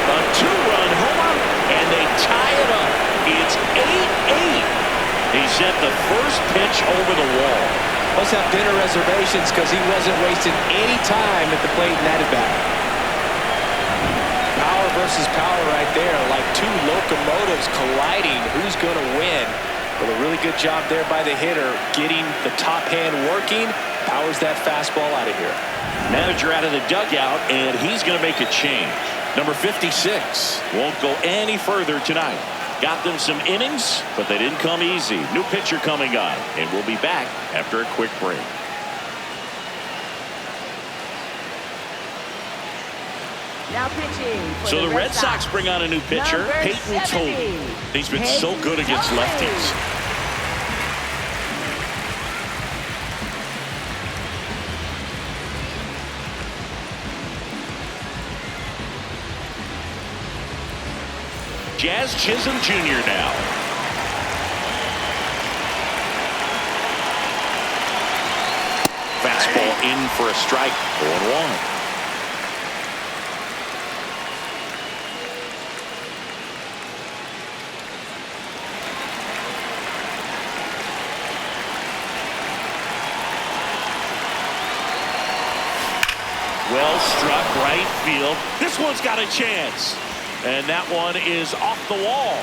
A two-run homer, and they tie it up. It's 8-8. He sent the first pitch over the wall. Must have dinner reservations because he wasn't wasting any time at the plate in that at-bat. Power versus power right there, like two locomotives colliding. Who's going to win? Well, a really good job there by the hitter, getting the top hand working. Powers that fastball out of here. Manager out of the dugout, and he's going to make a change. Number 56 won't go any further tonight. Got them some innings, but they didn't come easy. New pitcher coming on, and we'll be back after a quick break. Now pitching for So the Red Sox bring on a new pitcher, Peyton Towne. He's been so good against lefties. Jazz Chisholm Jr. now. Fastball in for a strike. 0-1. Well struck right field. This one's got a chance. And that one is off the wall.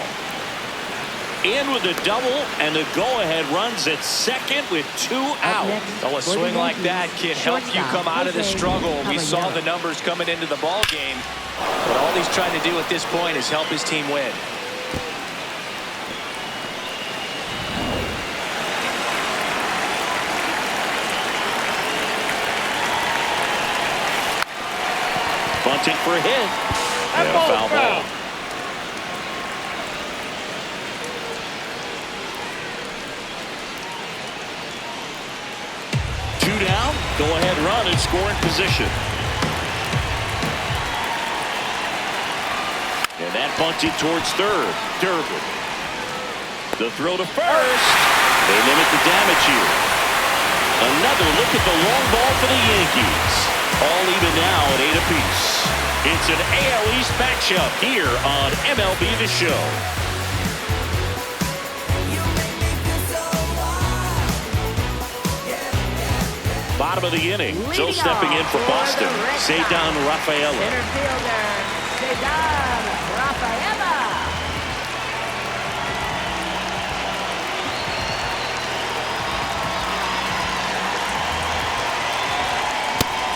In with a double, and the go-ahead runs at second with 2 out. Oh, a swing like that can help you come out of the struggle. We saw the numbers coming into the ball game. But all he's trying to do at this point is help his team win. Bunting for a hit. And a foul ball. Two down. Go-ahead run in scoring position. And that bunted towards third. Durbin. The throw to first. They limit the damage here. Another look at the long ball for the Yankees. All even now at 8 apiece. It's an AL East matchup here on MLB The Show. Bottom of the inning. Still stepping in for Boston. Cedar Rafaela. Center fielder, Cedar Rafaela.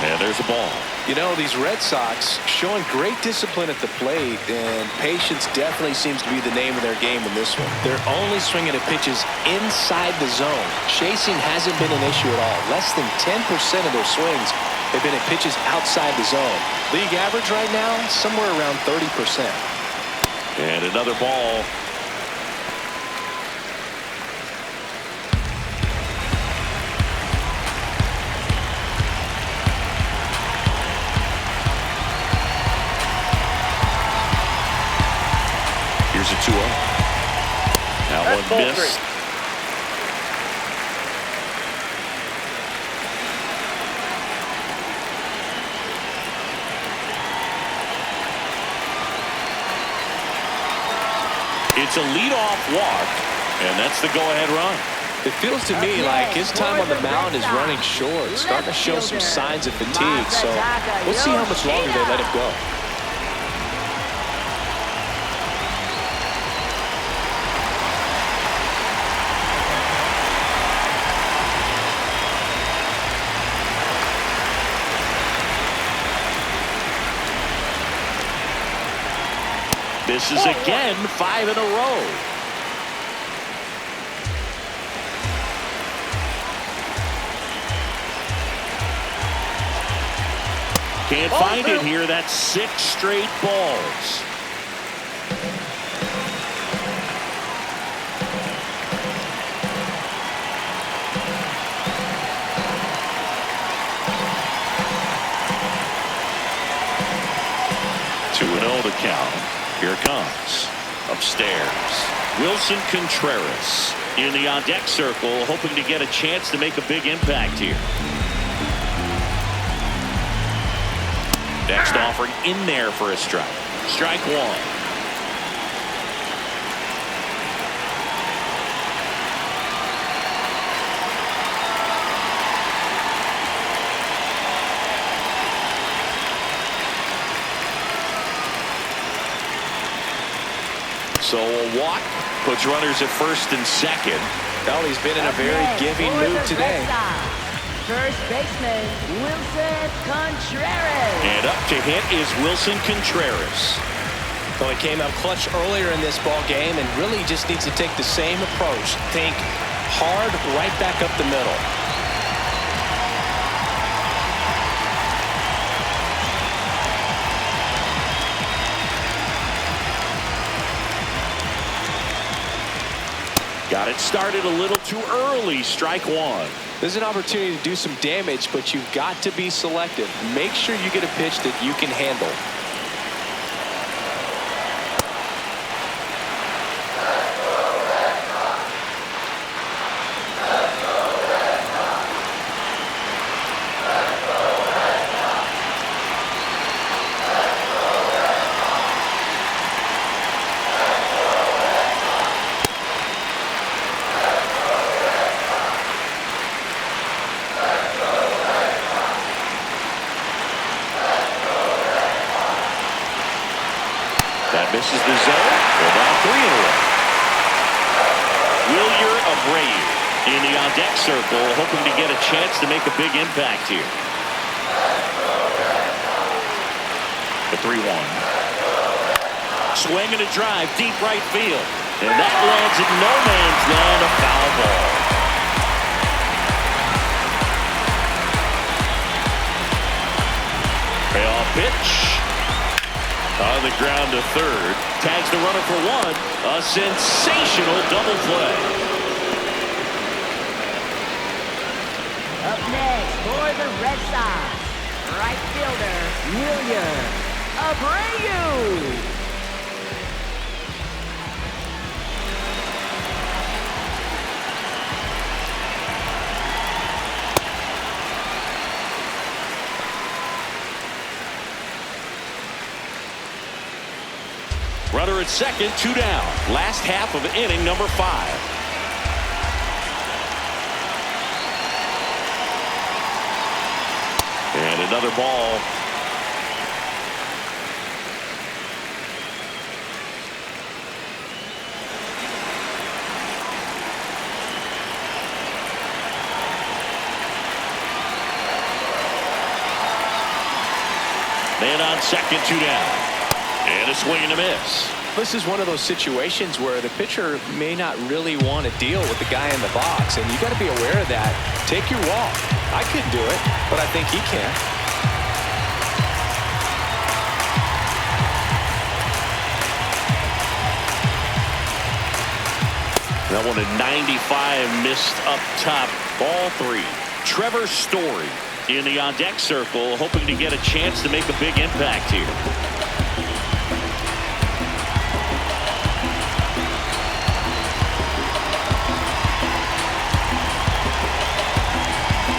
And there's a ball. You know, these Red Sox showing great discipline at the plate, and patience definitely seems to be the name of their game in this one. They're only swinging at pitches inside the zone. Chasing hasn't been an issue at all. Less than 10% of their swings have been at pitches outside the zone. League average right now, somewhere around 30%. And another ball. Here's a 2-0. That one missed. It's a leadoff walk, and that's the go-ahead run. It feels to me like his time on the mound is running short, starting to show some signs of fatigue, so we'll see how much longer they let him go. Misses again, 5 in a row. Can't find it here. That's 6 straight balls. To an Olde count. Here comes. Upstairs. Wilson Contreras in the on-deck circle, hoping to get a chance to make a big impact here. Next offering in there for a strike. Strike 1. So a walk puts runners at first and second. Well, he's been in a very giving mood today. First baseman, Wilson Contreras. And up to hit is Wilson Contreras. Well, he came out clutch earlier in this ball game and really just needs to take the same approach. Think hard right back up the middle. Got it started a little too early. Strike 1. There's an opportunity to do some damage, but you've got to be selective. Make sure you get a pitch that you can handle. Misses the zone. We're now 3 in a row. Wilyer Abreu in the on-deck circle, hoping to get a chance to make a big impact here. The 3-1. Swing and a drive, deep right field. And that lands in no man's land, a foul ball. Payoff pitch. On the ground to third. Tags the runner for 1. A sensational double play. Up next for the Red Sox, right fielder, Wilyer Abreu. Runner at second, 2 down. Last half of inning number 5. And another ball. Man on second, 2 down. And a swing and a miss. This is one of those situations where the pitcher may not really want to deal with the guy in the box, and you got to be aware of that. Take your walk. I couldn't do it, but I think he can. That one at 95, missed up top. Ball 3. Trevor Story in the on-deck circle, hoping to get a chance to make a big impact here.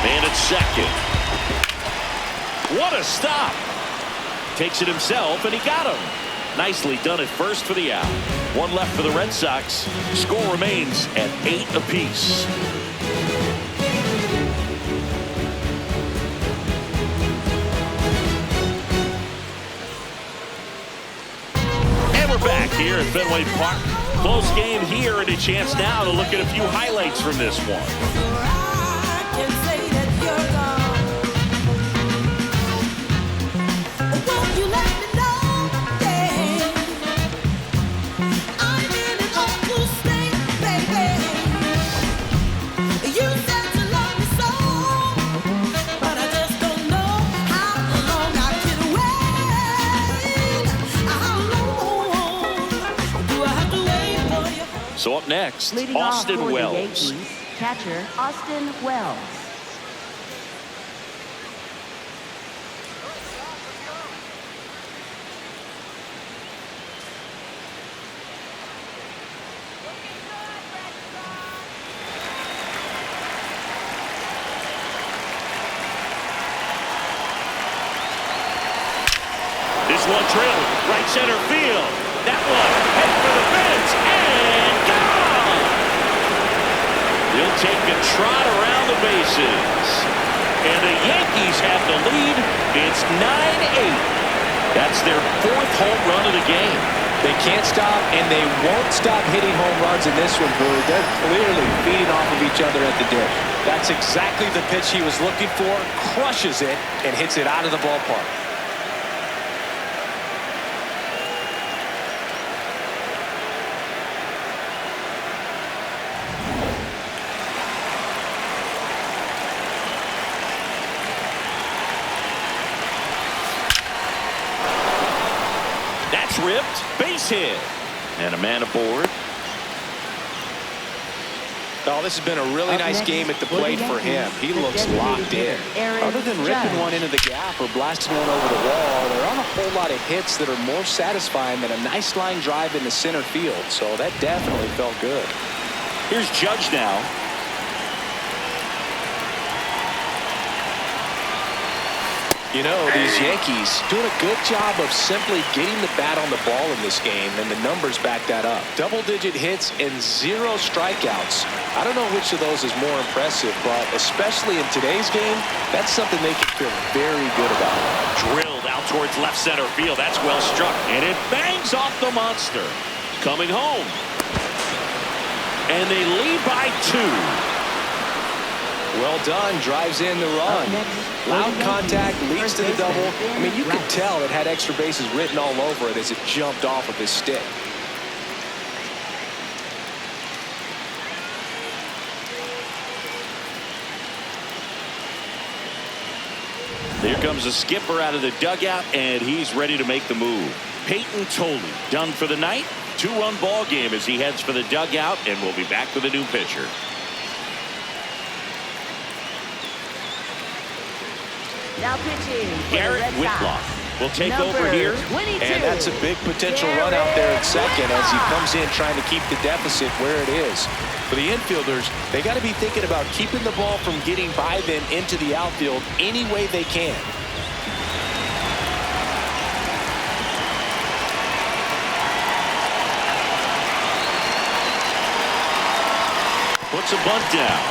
Man at second. What a stop. Takes it himself, and he got him. Nicely done at first for the out. 1 left for the Red Sox. Score remains at 8 apiece. And we're back here at Fenway Park. Close game here, and a chance now to look at a few highlights from this one. next. Leading off Austin for the Wells. Yankees, catcher Austin Wells. This one drilled right center field. That one headed for the fence and gone. He'll take a trot around the bases. And the Yankees have the lead. It's 9-8. That's their 4th home run of the game. They can't stop, and they won't stop hitting home runs in this one, Boo. They're clearly feeding off of each other at the dish. That's exactly the pitch he was looking for. Crushes it and hits it out of the ballpark. Ripped, base hit, and a man aboard. Oh, this has been a really nice game at the plate for him. He looks locked in. Other than ripping one into the gap or blasting one over the wall, there aren't a whole lot of hits that are more satisfying than a nice line drive into center field. So that definitely felt good. Here's Judge now. You know, these Yankees doing a good job of simply getting the bat on the ball in this game, and the numbers back that up. Double-digit hits and 0 strikeouts. I don't know which of those is more impressive, but especially in today's game, that's something they can feel very good about. Drilled out towards left center field. That's well struck, and it bangs off the monster. Coming home. And they lead by 2. Well done, drives in the run. Loud contact, leads to the double. I mean, you could tell it had extra bases written all over it as it jumped off of his stick. Here comes the skipper out of the dugout, and he's ready to make the move. Peyton Towne done for the night. 2-run ball game as he heads for the dugout, and we'll be back with a new pitcher. Now pitching for Garrett the Red Whitlock Sox. will take Number over here. 22. And that's a big potential run out there at second as he comes in trying to keep the deficit where it is. For the infielders, they got to be thinking about keeping the ball from getting by them into the outfield any way they can. Puts a bunt down.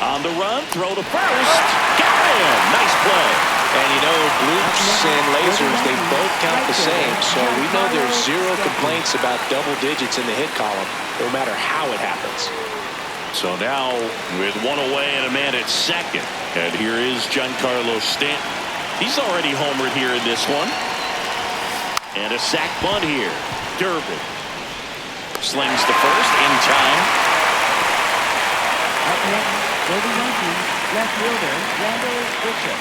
On the run, throw to first. Got him. Nice play. And you know, bloops and lasers, they both count the same. So we know there's 0 complaints about double digits in the hit column, no matter how it happens. So now with 1 away and a man at second. And here is Giancarlo Stanton. He's already homered here in this one. And a sac bunt here. Durbin slings to first in time. Up next for the Yankees, left fielder Randall Bishop.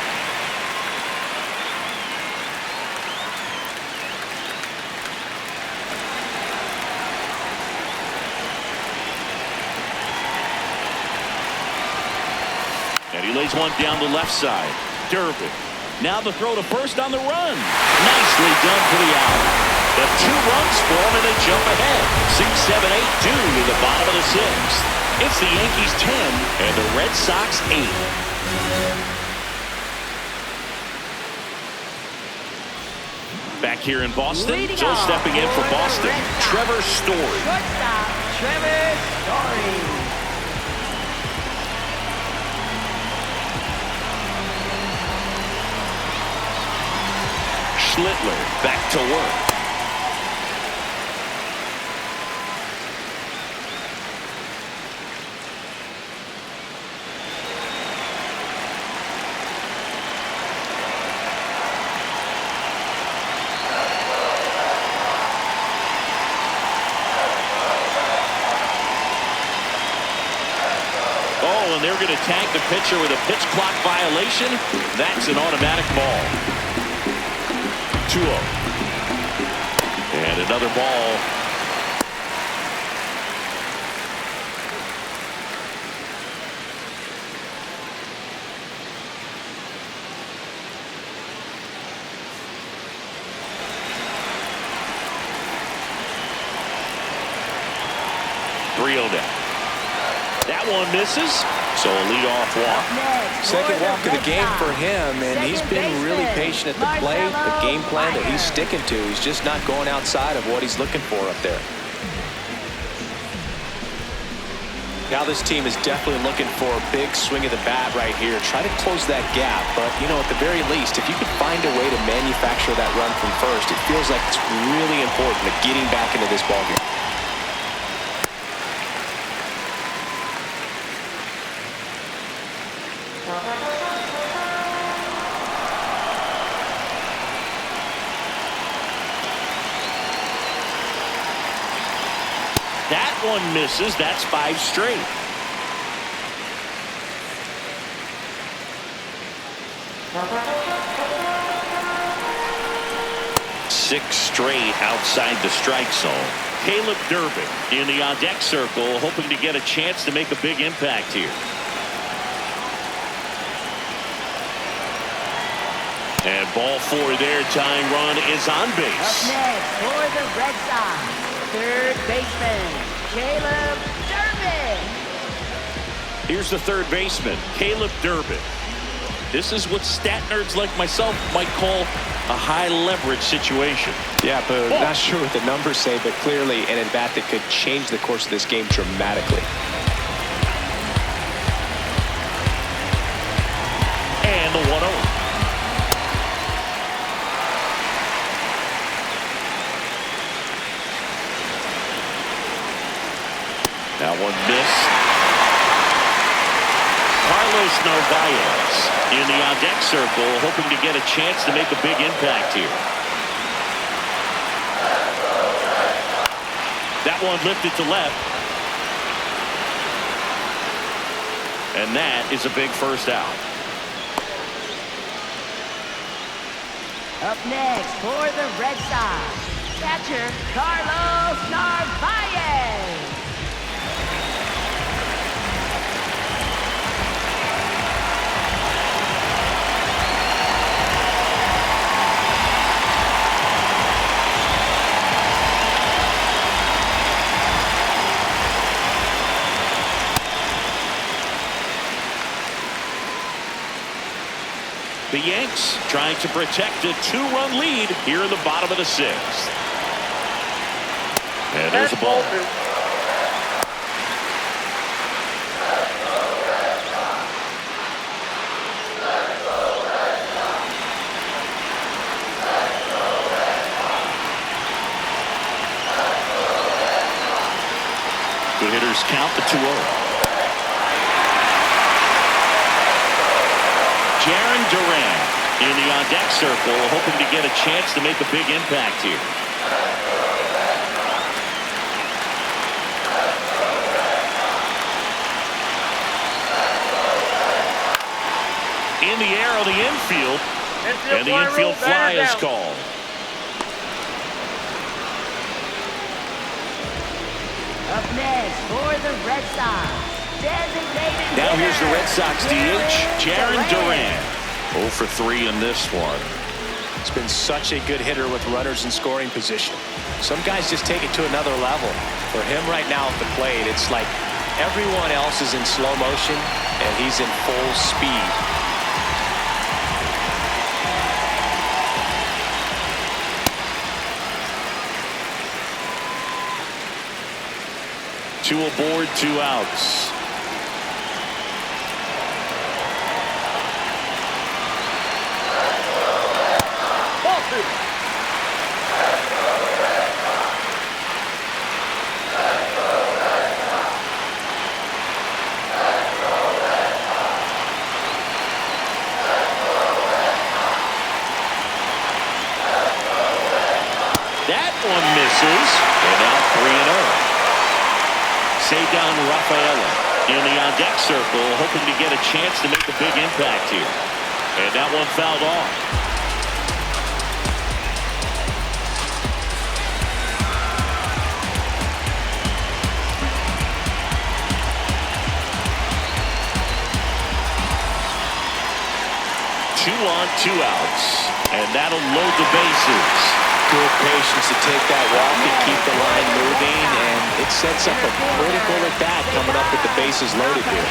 And he lays one down the left side. Durbin. Now the throw to first on the run. Nicely done for the out. The 2 runs form and they jump ahead. 6-7-8 due to the bottom of the 6th. It's the Yankees 10 and the Red Sox 8. Back here in Boston, so stepping in for Boston, Trevor Story. Shortstop, Trevor Story. Schlittler back to work. And they're going to tag the pitcher with a pitch clock violation. That's an automatic ball. 2-0. And another ball. That one misses. So a leadoff walk. Second walk of the game for him, and he's been really patient at the plate. The game plan that he's sticking to, he's just not going outside of what he's looking for up there. Now this team is definitely looking for a big swing of the bat right here. Try to close that gap, but you know, at the very least, if you could find a way to manufacture that run from first, it feels like it's really important to getting back into this ballgame. That one misses. That's 5 straight. Six straight outside the strike zone. Caleb Durbin in the on-deck circle, hoping to get a chance to make a big impact here. And ball 4 there. Tying run is on base. Up next for the Red Sox, third baseman, Caleb Durbin. Here's the third baseman, Caleb Durbin. This is what stat nerds like myself might call a high leverage situation. Yeah, but not sure what the numbers say, but clearly an at-bat that could change the course of this game dramatically. And the 1-0. That one missed. Carlos Narvaez in the on-deck circle, hoping to get a chance to make a big impact here. That one lifted to left. And that is a big first out. Up next for the Red Sox, catcher Carlos Narvaez. The Yanks trying to protect a 2-run lead here in the bottom of the 6th. And there's a ball. The hitters count the 2-0. Jarren Duran in the on-deck circle, hoping to get a chance to make a big impact here. In the air on the infield, and the infield fly is called. Up next for the Red Sox, designated Now here's the hitter, Red Sox DH, Jarren Duran. 0 for 3 in this one. It's been such a good hitter with runners in scoring position. Some guys just take it to another level. For him right now at the plate, it's like everyone else is in slow motion and he's in full speed. Two aboard, 2 outs. That one misses, and now 3-0. Down Rafaela in the on-deck circle, hoping to get a chance to make a big impact here. And that one fouled off. Two on, 2 outs, and that'll load the bases. good patience to take that walk and keep the line moving, and it sets up a critical at bat coming up with the bases loaded here.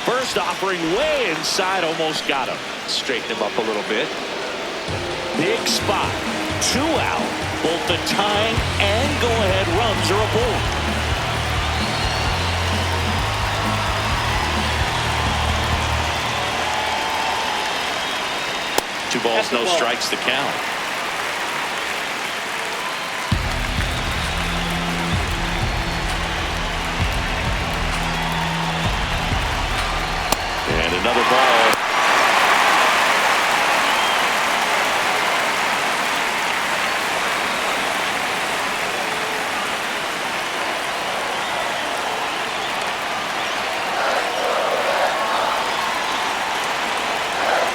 First offering way inside, almost got him. Straighten him up a little bit. Big spot. 2 out. Both the tying and go-ahead runs are aboard. 2 balls, no strikes to count. And another ball.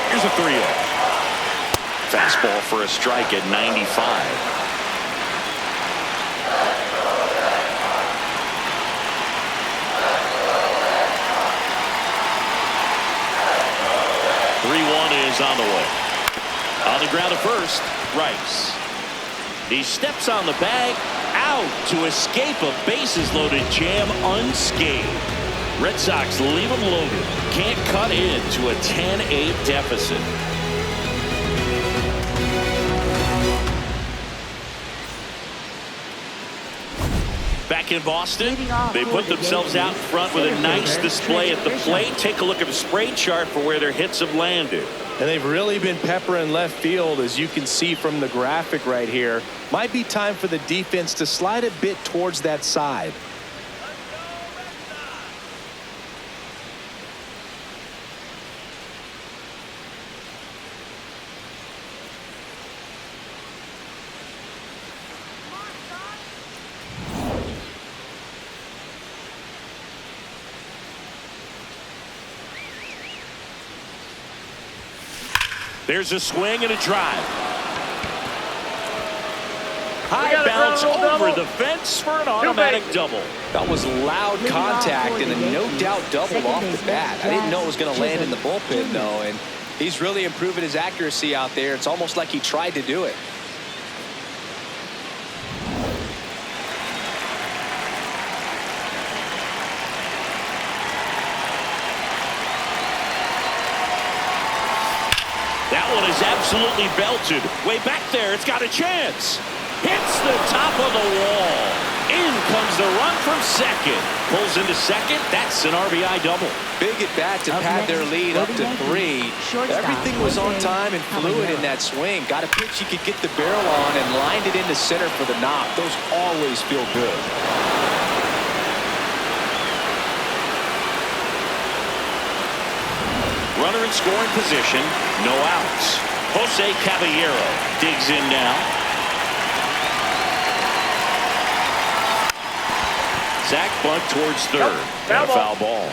Here's a 3-0. Fastball for a strike at 95. 3-1 is on the way. On the ground at first, Rice. He steps on the bag, out to escape a bases-loaded jam unscathed. Red Sox leave him loaded. Can't cut into a 10-8 deficit. Back in Boston, they put themselves out in front with a nice display at the plate. Take a look at the spray chart for where their hits have landed. And they've really been peppering left field, as you can see from the graphic right here. Might be time for the defense to slide a bit towards that side. There's a swing and a drive. High bounce over the fence for an automatic double. That was loud contact and a no doubt double off the bat. I didn't know it was going to land in the bullpen though, and he's really improving his accuracy out there. It's almost like he tried to do it. That one is absolutely belted. Way back there, it's got a chance. Hits the top of the wall. In comes the run from second. Pulls into second. That's an RBI double. Big at bat to pad their lead up to 3. Everything was on time and fluid in that swing. Got a pitch he could get the barrel on and lined it into center for the knock. Those always feel good. Runner in scoring position, no outs. Jose Caballero digs in now. Zach bunt towards third. And a foul ball.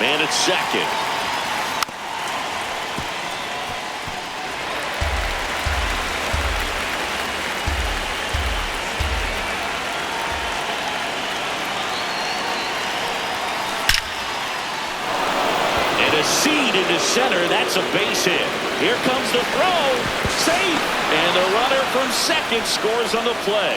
Man at second. Seed into center. That's a base hit. Here comes the throw. Safe. And the runner from second scores on the play.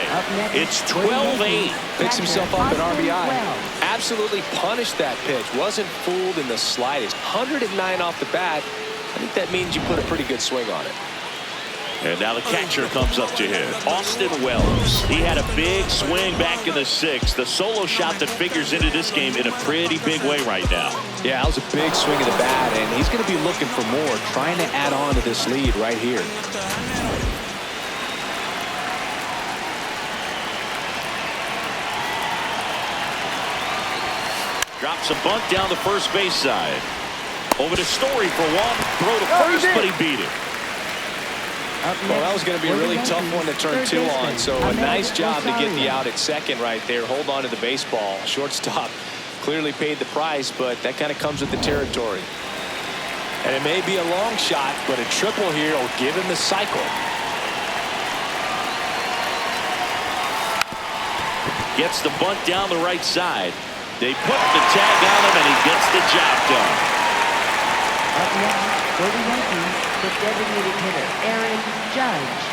It's 12-8. Picks himself up an RBI. Absolutely punished that pitch. Wasn't fooled in the slightest. 109 off the bat. I think that means you put a pretty good swing on it. And now the catcher comes up to him. Austin Wells. He had a big swing back in the 6th. The solo shot that figures into this game in a pretty big way right now. Yeah, that was a big swing of the bat, and he's going to be looking for more, trying to add on to this lead right here. Drops a bunt down the first base side. Over to Story for one. Throw to first, but he beat it. Well, that was going to be a really tough one to turn two on. So a nice job to get the out at second right there. Hold on to the baseball. Shortstop clearly paid the price, but that kind of comes with the territory. And it may be a long shot, but a triple here will give him the cycle. Gets the bunt down the right side. They put the tag on him, and he gets the job done. Up next for the Yankees, the designated hitter, Aaron Judge.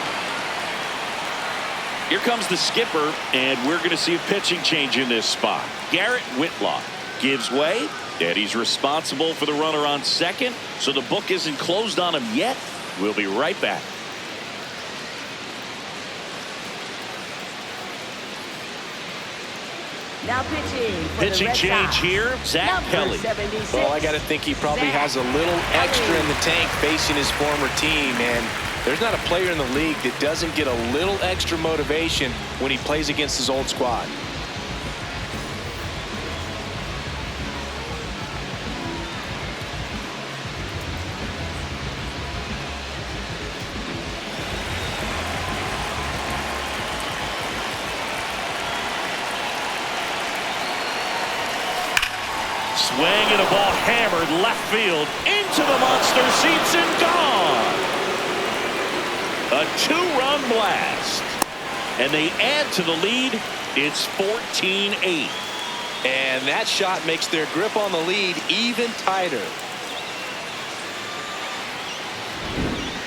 Here comes the skipper, and we're going to see a pitching change in this spot. Garrett Whitlock gives way, and he's responsible for the runner on second, so the book isn't closed on him yet. We'll be right back. Now pitching for Pitching the Red change Sox. here, Zach Number Kelly. 76. Well, I got to think he probably has a little extra in the tank facing his former team. And there's not a player in the league that doesn't get a little extra motivation when he plays against his old squad. Swing and a ball hammered left field into the monster seats and gone. A two-run blast. And they add to the lead. It's 14-8. And that shot makes their grip on the lead even tighter.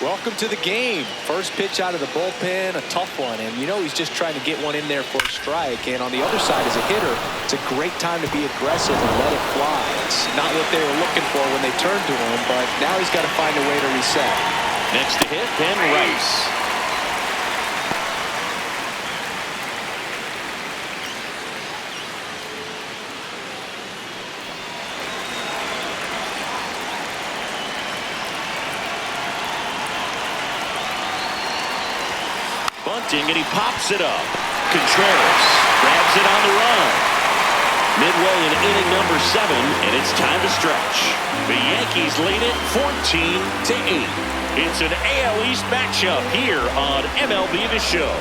Welcome to the game. First pitch out of the bullpen, a tough one. And you know he's just trying to get one in there for a strike. And on the other side, as a hitter, it's a great time to be aggressive and let it fly. It's not what they were looking for when they turned to him, but now he's got to find a way to reset. Next to hit, Ben Rice. Bunting, and he pops it up. Contreras grabs it on the run. Midway in inning number 7, and it's time to stretch. The Yankees lead it 14-8. It's an AL East matchup here on MLB The Show.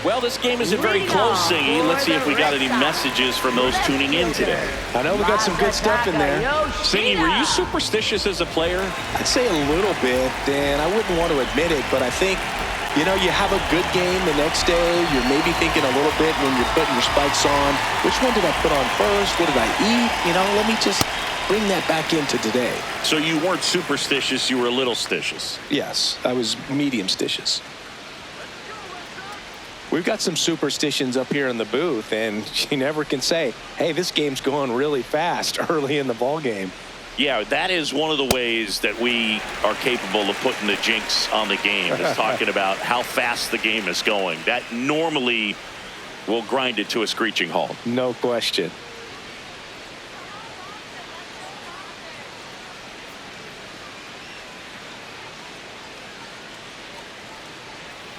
Well, this game isn't very close, Singy. Let's see if we got any messages from those tuning in today. I know we got some good stuff in there. Singy, were you superstitious as a player? I'd say a little bit, and I wouldn't want to admit it, but I think, you know, you have a good game the next day. You're maybe thinking a little bit when you're putting your spikes on. Which one did I put on first? What did I eat? You know, let me just bring that back into today. So you weren't superstitious, you were a little stitious. Yes, I was medium stitious. We've got some superstitions up here in the booth, and you never can say, hey, this game's going really fast early in the ball game. Yeah, that is one of the ways that we are capable of putting the jinx on the game, is talking about how fast the game is going. That normally will grind it to a screeching halt. No question.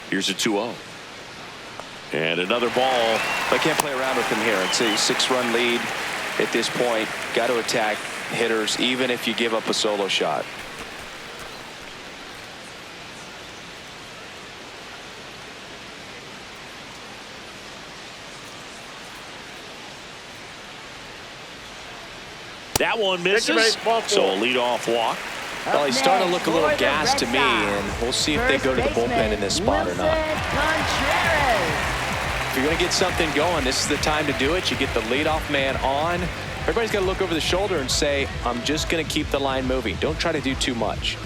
Here's a 2-0. And another ball. I can't play around with him here. It's a 6-run lead at this point. Got to attack hitters, even if you give up a solo shot. That one misses. So a lead-off walk. Well, he's starting to look a little gassed to me, and we'll see if they go to the bullpen in this spot or not. If you're going to get something going, this is the time to do it. You get the leadoff man on. Everybody's got to look over the shoulder and say, I'm just going to keep the line moving. Don't try to do too much.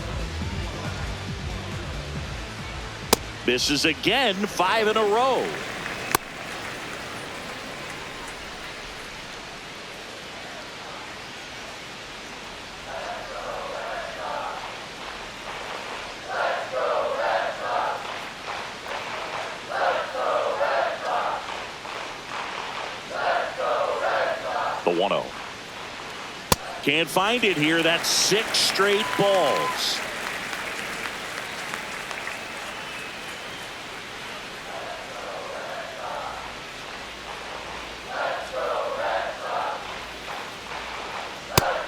Misses again, 5 in a row. The 1-0. Can't find it here. That's 6 straight balls.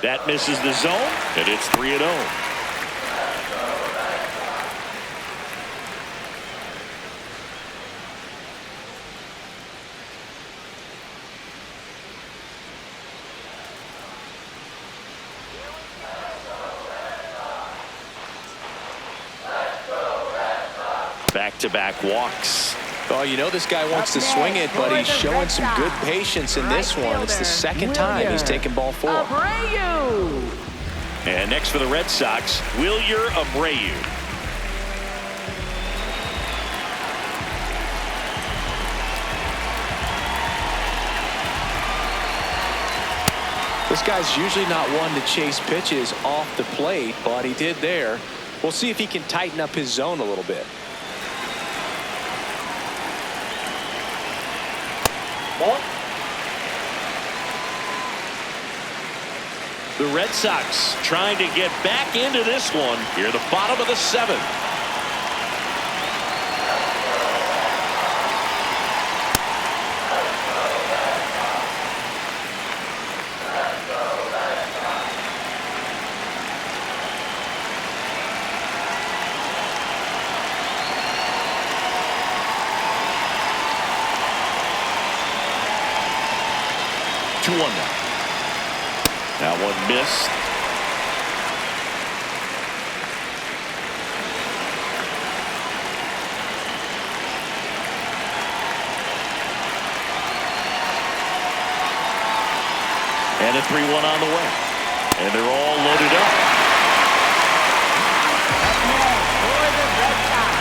That misses the zone, and it's 3-0. Back-to-back walks. Oh, you know this guy wants to swing it, but he's showing some good patience in this one. It's the second time he's taken ball 4. And next for the Red Sox, Wilyer Abreu. This guy's usually not one to chase pitches off the plate, but he did there. We'll see if he can tighten up his zone a little bit. Ball. The Red Sox trying to get back into this one here, the bottom of the 7th. That one missed. And a 3-1 on the way. And they're all loaded up. For the Red Sox,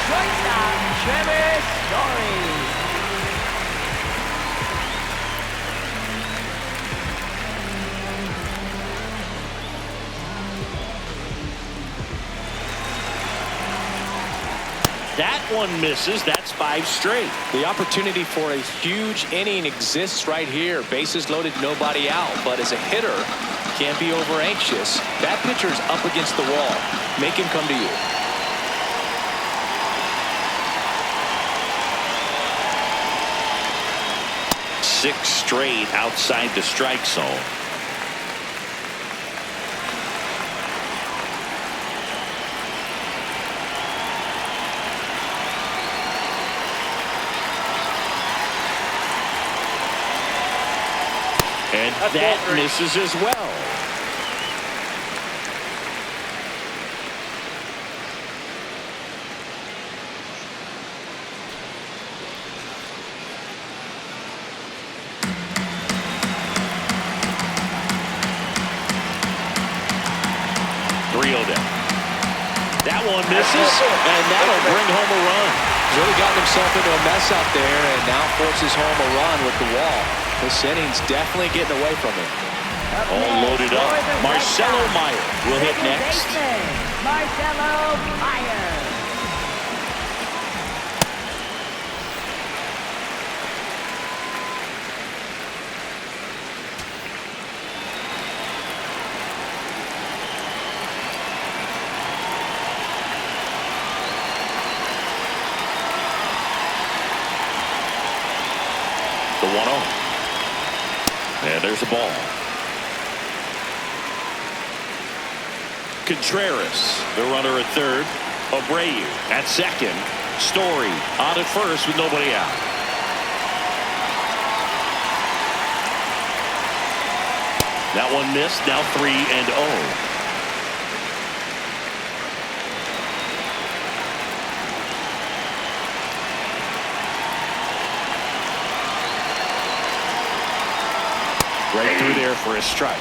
shortstop Trevor Story. That one misses. That's 5 straight. The opportunity for a huge inning exists right here. Bases loaded, nobody out. But as a hitter, can't be over anxious. That pitcher's up against the wall. Make him come to you. Six straight outside the strike zone. And that misses as well. Olde. That one misses, and that'll bring home a run. He's really gotten himself into a mess out there and now forces home a run with the wall. This inning's definitely getting away from him. All loaded up. Marcelo Meyer will hit next. Marcelo Meyer. The 1-0. And there's the ball. Contreras, the runner at third. Abreu at second. Story on at first with nobody out. That one missed. Now 3-0. Right through there for a strike.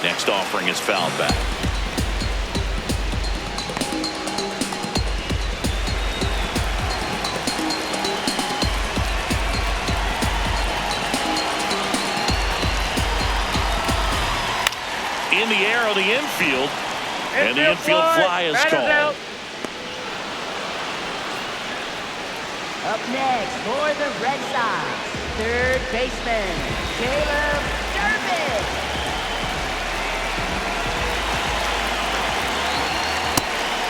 Next offering is fouled back. In the air of the infield, and the infield fly is called. Up next for the Red Sox, third baseman, Caleb Durbin.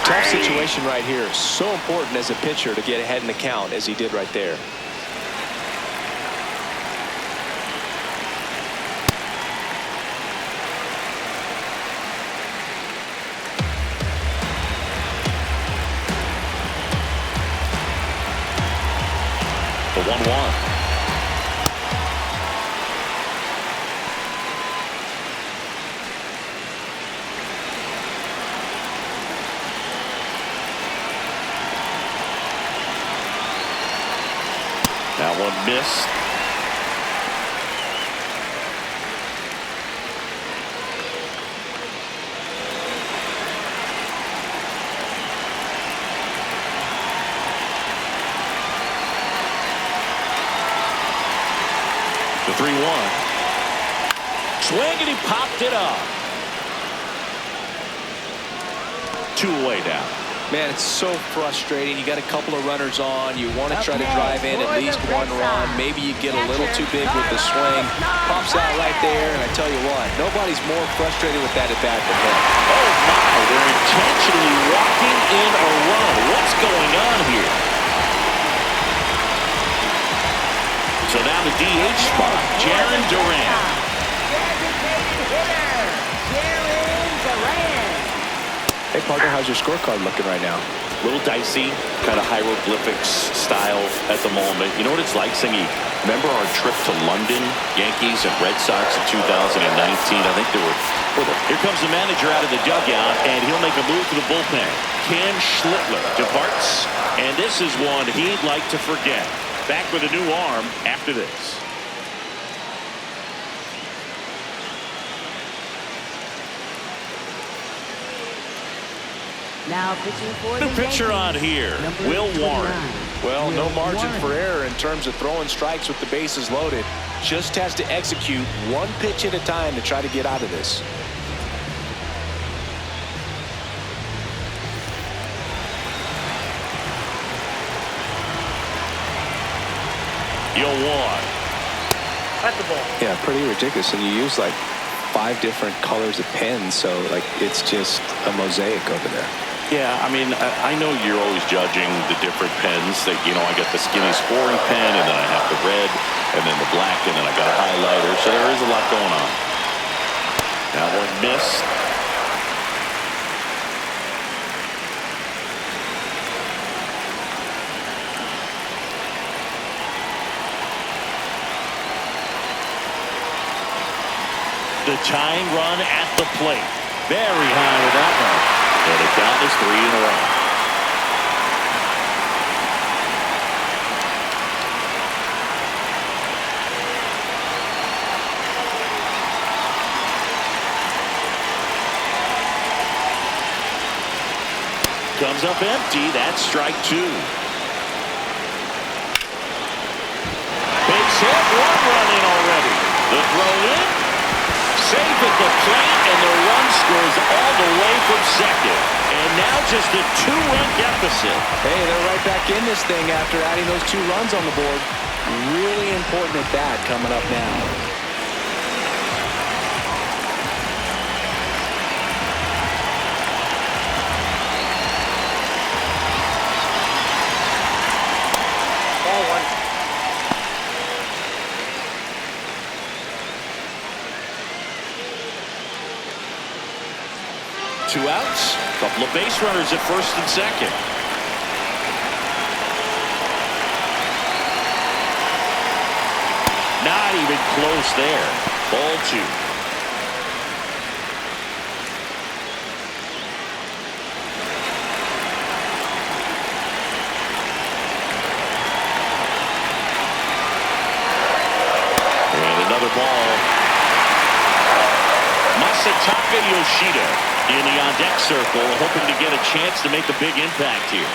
Tough situation right here. So important as a pitcher to get ahead in the count as he did right there. The 1-1. That one missed. The 3-1. Swing and he popped it up. 2 away now. Man, it's so frustrating. You got a couple of runners on. You want to try to drive in at least one run. Maybe you get a little too big with the swing. Pops out right there, and I tell you what, nobody's more frustrated with that at bat than him. Oh my, they're intentionally walking in a run. What's going on here? So now the DH spot, Jarren Duran. Hey, partner, how's your scorecard looking right now? A little dicey, kind of hieroglyphics style at the moment. You know what it's like, Singy? Remember our trip to London, Yankees and Red Sox in 2019? I think there were. Here comes the manager out of the dugout, and he'll make a move to the bullpen. Cam Schlittler departs, and this is one he'd like to forget. Back with a new arm after this. Now pitching for the New pitcher on here, Will Warren. Well, no margin for error in terms of throwing strikes with the bases loaded. Just has to execute one pitch at a time to try to get out of this. You'll want. That's the ball. Yeah, pretty ridiculous. And you use like 5 different colors of pens, so like it's just a mosaic over there. Yeah, I mean, I know you're always judging the different pens. That, you know, I got the skinny scoring pen, and then I have the red, and then the black, and then I got a highlighter. So there is a lot going on. That one missed. The tying run at the plate. Very high with that one. And the count is 3-1. Comes up empty. That's strike 2. Base hit. 1 run in already. The throw in. Safe at the plate, and the run scores all the way from second. And now just a 2-run deficit. Hey, they're right back in this thing after adding those 2 runs on the board. Really important at bat coming up now. Ball 1. 2 outs. Couple of base runners at first and second. Not even close there. Ball 2. And another ball. Masataka Yoshida in the on-deck circle, hoping to get a chance to make a big impact here.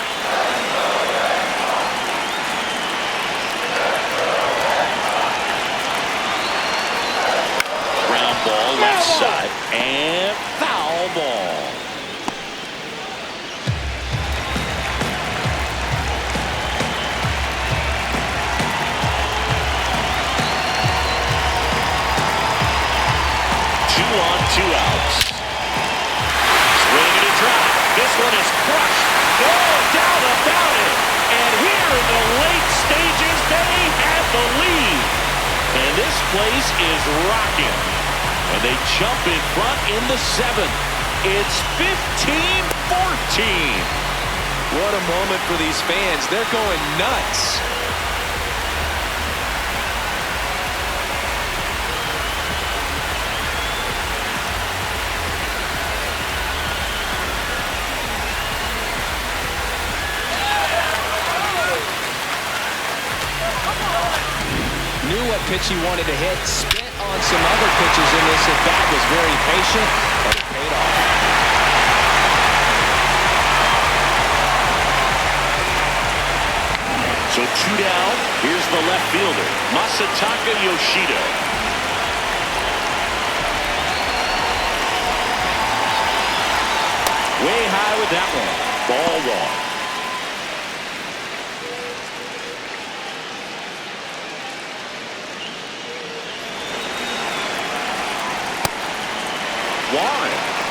Ground ball, left side, and foul ball. place is rocking. And they jump in front in the 7th. It's 15-14. What a moment for these fans. They're going nuts. Knew what pitch he wanted to hit, spent on some other pitches in this at bat, was very patient, but it paid off. So 2 down. Here's the left fielder, Masataka Yoshida. Way high with that one. Ball 1.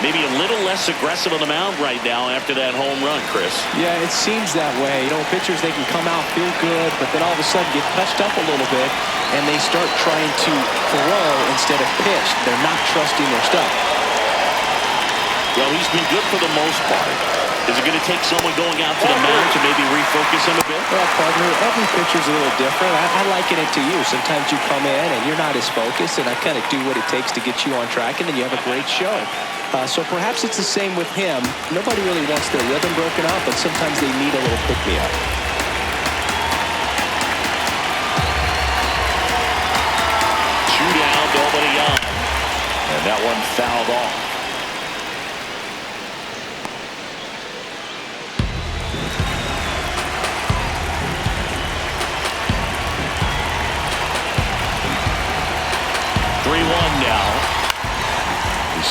Maybe a little less aggressive on the mound right now after that home run, Chris. Yeah, it seems that way. You know, pitchers, they can come out, feel good, but then all of a sudden get touched up a little bit, and they start trying to throw instead of pitch. They're not trusting their stuff. Well, he's been good for the most part. Is it going to take someone going out to the mound to maybe refocus him a bit? Well, partner, every pitcher's a little different. I liken it to you. Sometimes you come in and you're not as focused, and I kind of do what it takes to get you on track, and then you have a great show. So perhaps it's the same with him. Nobody really wants their rhythm broken up, but sometimes they need a little pick-me-up. Two down, nobody on. And that one fouled off.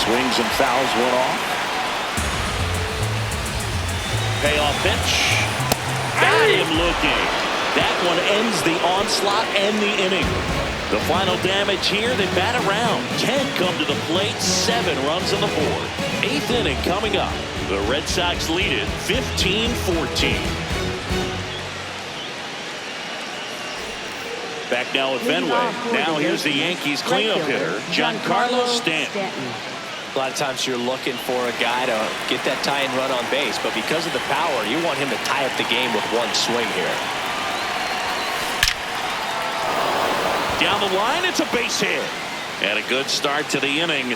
Swings and fouls one off. Payoff pitch. Got him looking. That one ends the onslaught and the inning. The final damage here, they bat around. 10 come to the plate, 7 runs on the board. 8th inning coming up. The Red Sox lead it 15-14. Back now at Fenway. Now here's the Yankees cleanup hitter, Giancarlo Stanton. A lot of times you're looking for a guy to get that tying run on base, but because of the power, you want him to tie up the game with one swing here. Down the line, it's a base hit. And a good start to the inning.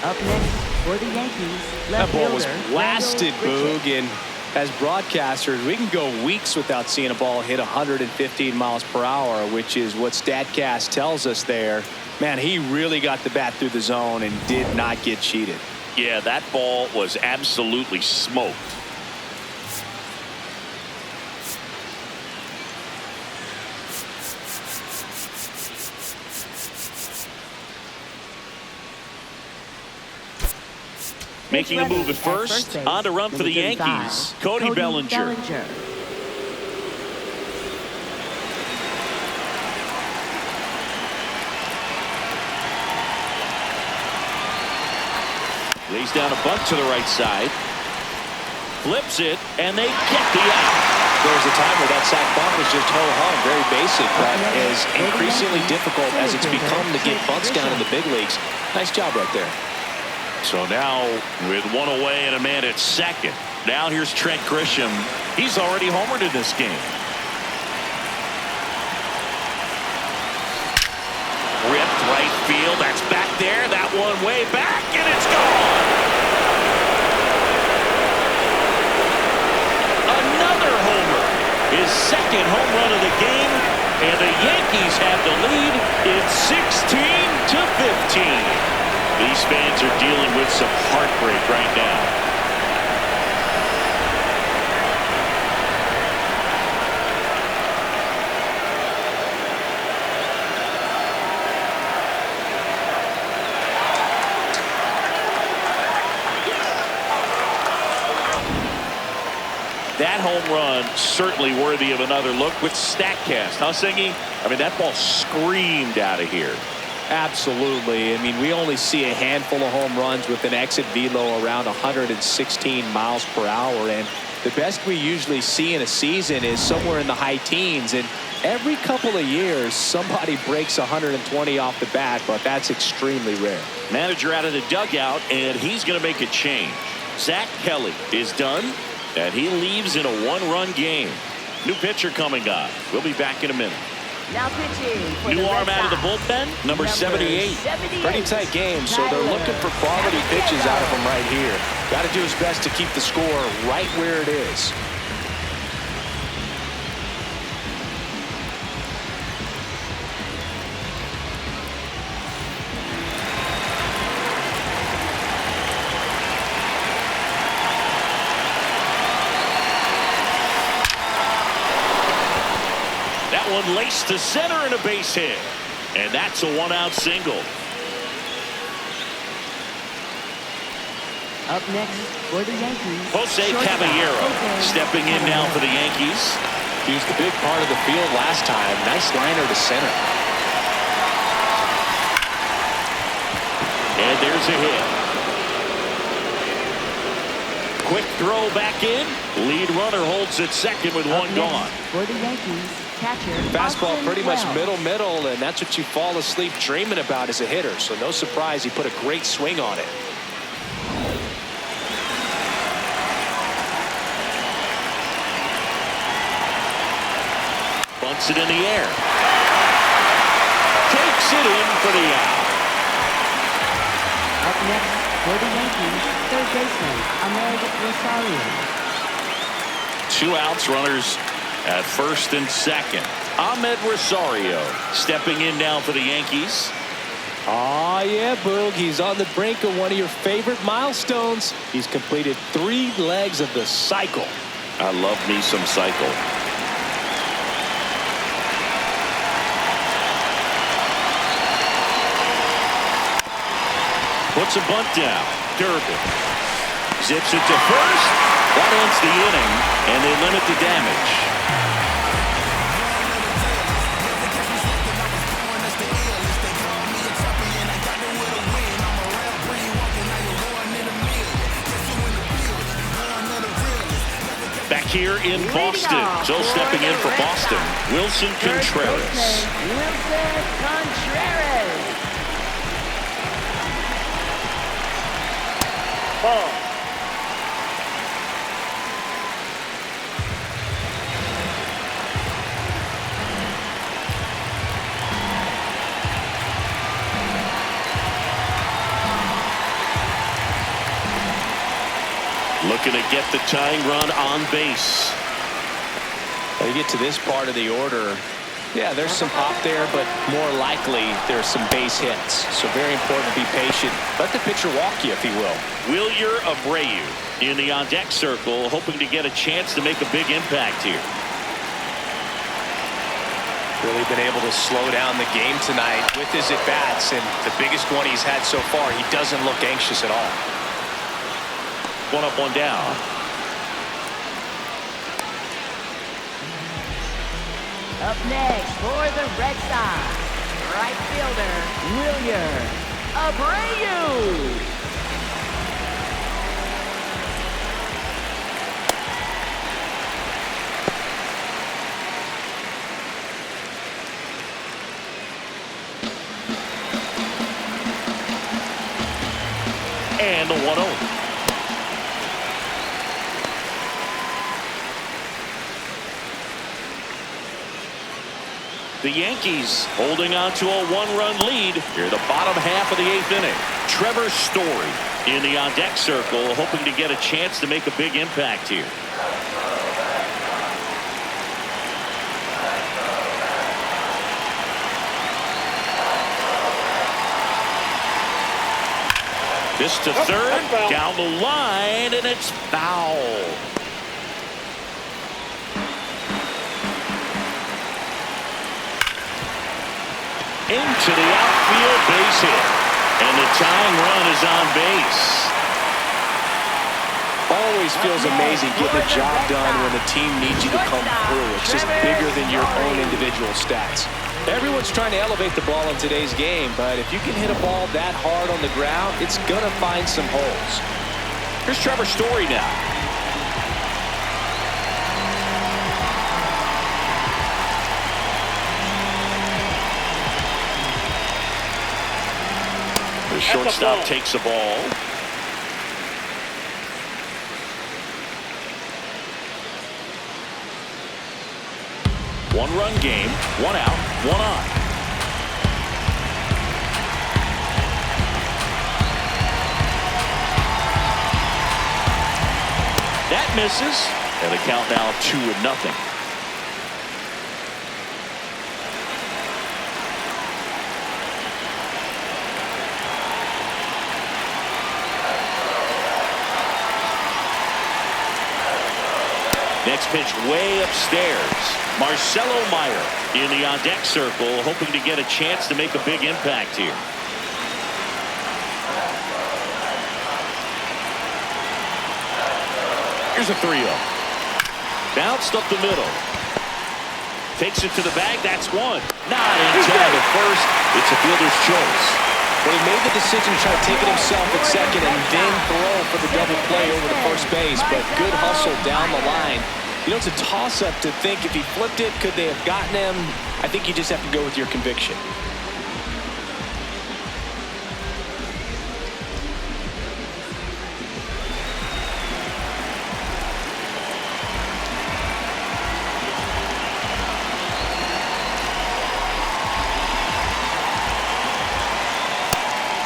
Up next for the Yankees, That left ball was fielder, blasted, Randall Boog, and as broadcasters, we can go weeks without seeing a ball hit 115 miles per hour, which is what StatCast tells us there. Man, he really got the bat through the zone and did not get cheated. Yeah, that ball was absolutely smoked. Making a move at first. On to run for the Yankees. Cody Bellinger. Lays down a bunt to the right side. Flips it, and they get the out. There was a time where that sac bunt was just ho-hum, very basic, but is increasingly difficult as it's become to get bunts down in the big leagues. Nice job right there. So now with one away and a man at second. Now here's Trent Grisham. He's already homered in this game. Ripped right field. That's back there. That one way back, and it's gone. Another homer. His second home run of the game, and the Yankees have the lead. It's 16-15. These fans are dealing with some heartbreak right now. That home run certainly worthy of another look with StatCast, huh, Singy? I mean, that ball screamed out of here. Absolutely. I mean, we only see a handful of home runs with an exit velo around 116 miles per hour, and The best we usually see in a season is somewhere in the high teens, and every couple of years somebody breaks 120 off the bat, but that's extremely rare. Manager out of the dugout, and he's going to make a change. Zach Kelly is done, and he leaves in a one-run game. New pitcher coming up. We'll be back in a minute. Now pitching for New the arm Red out of the Sox. bullpen, number 78. Pretty tight game, so they're looking for quality pitches out of him right here. Got to do his best to keep the score right where it is. One laced to center and a base hit. And that's a one-out single. Up next for the Yankees, Jose shortstop, Caballero Jose stepping in now for the Yankees. He was the big part of the field last time. Nice liner to center. And there's a hit. Quick throw back in. Lead runner holds at second with Up one next gone. for the Yankees, catcher Fastball Austin pretty much Wells. middle, and that's what you fall asleep dreaming about as a hitter. So no surprise he put a great swing on it. Bunts it in the air. Takes it in for the out. Up next for the Yankees, third baseman Ahmed Rosario. Two outs, runners at first and second. Ahmed Rosario stepping in now for the Yankees. Oh, yeah, Boog. He's on the brink of one of your favorite milestones. He's completed 3 legs of the cycle. I love me some cycle. Puts a bunt down. Durbin zips it to first. That ends the inning, and they limit the damage. Back here in Boston. So stepping in for Boston, Wilson Contreras. Wilson Contreras. Ball. Looking to get the tying run on base. When you get to this part of the order, yeah, there's some pop there, but more likely there's some base hits. So very important to be patient. Let the pitcher walk you, if he will. Wilyer Abreu in the on-deck circle, hoping to get a chance to make a big impact here. Really been able to slow down the game tonight with his at-bats, and the biggest one he's had so far, he doesn't look anxious at all. One up, one down. Up next for the Red Sox, right fielder Wilyer Abreu. And the 1-0. The Yankees holding on to a one-run lead here, the bottom half of the 8th inning. Trevor Story in the on-deck circle, hoping to get a chance to make a big impact here. This to third, down the line, and it's foul. Into the outfield, base hit. And the tying run is on base. Always feels amazing getting the job done when the team needs you to come through. It's just bigger than your own individual stats. Everyone's trying to elevate the ball in today's game, but if you can hit a ball that hard on the ground, it's going to find some holes. Here's Trevor Story now. The shortstop takes the ball. One-run game, one out, one on. That misses, and the count now 2-0. Next pitch way upstairs. Marcelo Meyer in the on-deck circle, hoping to get a chance to make a big impact here. Here's a 3-0. Bounced up the middle. Takes it to the bag. That's one. Not in time at first. It's a fielder's choice. Well, he made the decision to try to take it himself at second and then throw for the double play over to first base. But good hustle down the line. You know, it's a toss-up to think if he flipped it, could they have gotten him? I think you just have to go with your conviction.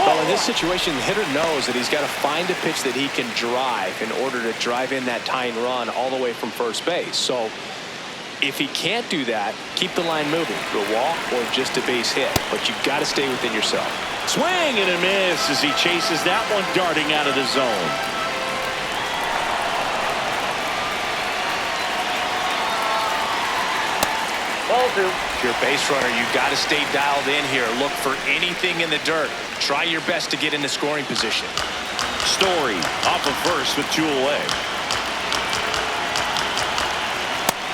Well, in this situation, the hitter knows that he's got to find a pitch that he can drive in order to drive in that tying run all the way from first base. So if he can't do that, keep the line moving to a walk or just a base hit. But you've got to stay within yourself. Swing and a miss as he chases that one darting out of the zone. Ball two. If you're a base runner, you've got to stay dialed in here. Look for anything in the dirt. Try your best to get in the scoring position. Story off of first with 2 away.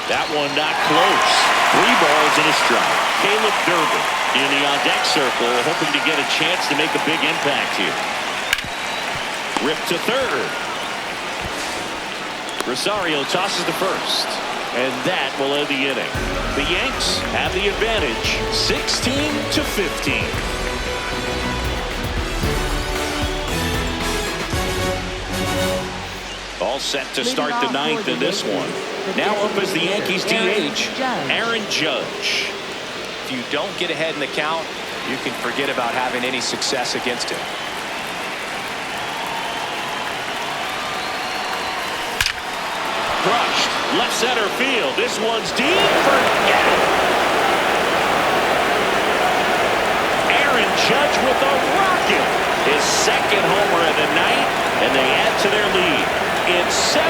That one not close. 3 balls and a strike. Caleb Durbin in the on-deck circle, hoping to get a chance to make a big impact here. Rip to third. Rosario tosses to first. And that will end the inning. The Yanks have the advantage, 16-15. All set to start the 9th in this one. Now up as the Yankees DH, Aaron Judge. If you don't get ahead in the count, you can forget about having any success against him. Crushed, left center field. This one's deep for Gap. Aaron Judge with a rocket. His 2nd homer of the night, and they add to their lead. It's 17-15.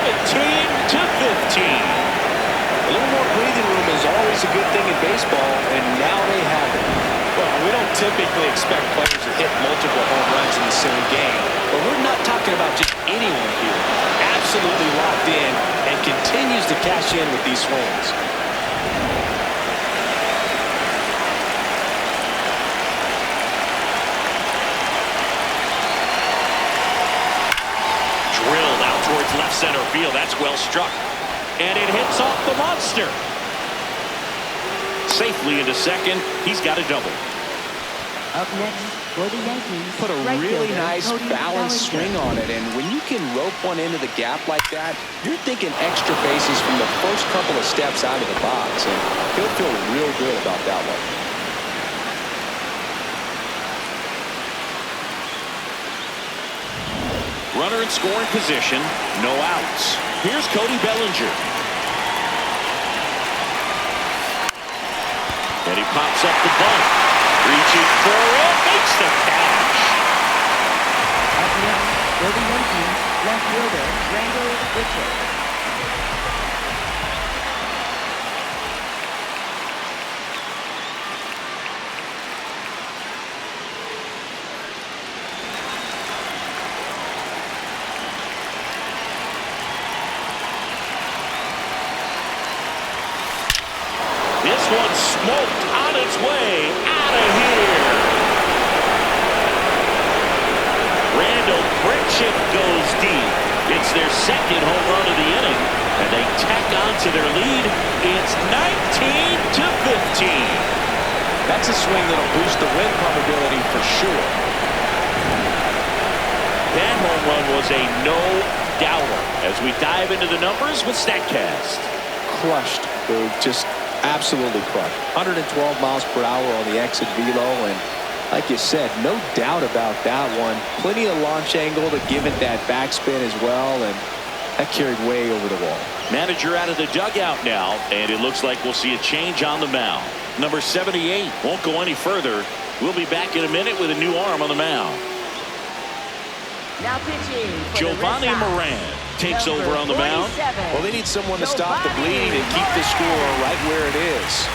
A little more breathing room is always a good thing in baseball, and now they have it. Well, we don't typically expect players to hit multiple home runs in the same game, but we're not talking about just anyone here. Absolutely locked in and continues to cash in with these swings. Drilled out towards left center field. That's well struck. And it hits off the monster. Safely into second. He's got a double. Up next for the Yankees. Put a really nice balanced swing on it, and when you can rope one into the gap like that, you're thinking extra bases from the first couple of steps out of the box, and he'll feel real good about that one. Runner in scoring position, no outs. Here's Cody Bellinger. And he pops up the bunt. Reaching for it, makes the catch. Up next for the Yankees, left fielder Randall Schlittler. This one smoked on its way out of here. Randall Pritchett goes deep. It's their 2nd home run of the inning, and they tack on to their lead. It's 19-15. That's a swing that'll boost the win probability for sure. was a no-doubter as we dive into the numbers with StatCast. Crushed, Boog. Just absolutely crushed. 112 miles per hour on the exit velo, and like you said, no doubt about that one. Plenty of launch angle to give it that backspin as well, and that carried way over the wall. Manager out of the dugout now, and it looks like we'll see a change on the mound. Number 78 won't go any further. We'll be back in a minute with a new arm on the mound. Now pitching for Giovanni the Red Sox, Moran takes number over on the mound. 47. Well, they need someone to stop the bleed and keep the score right where it is.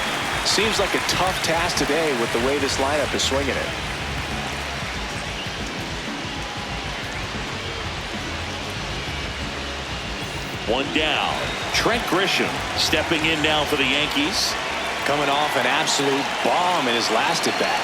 Seems like a tough task today with the way this lineup is swinging it. One down. Trent Grisham stepping in now for the Yankees. Coming off an absolute bomb in his last at bat.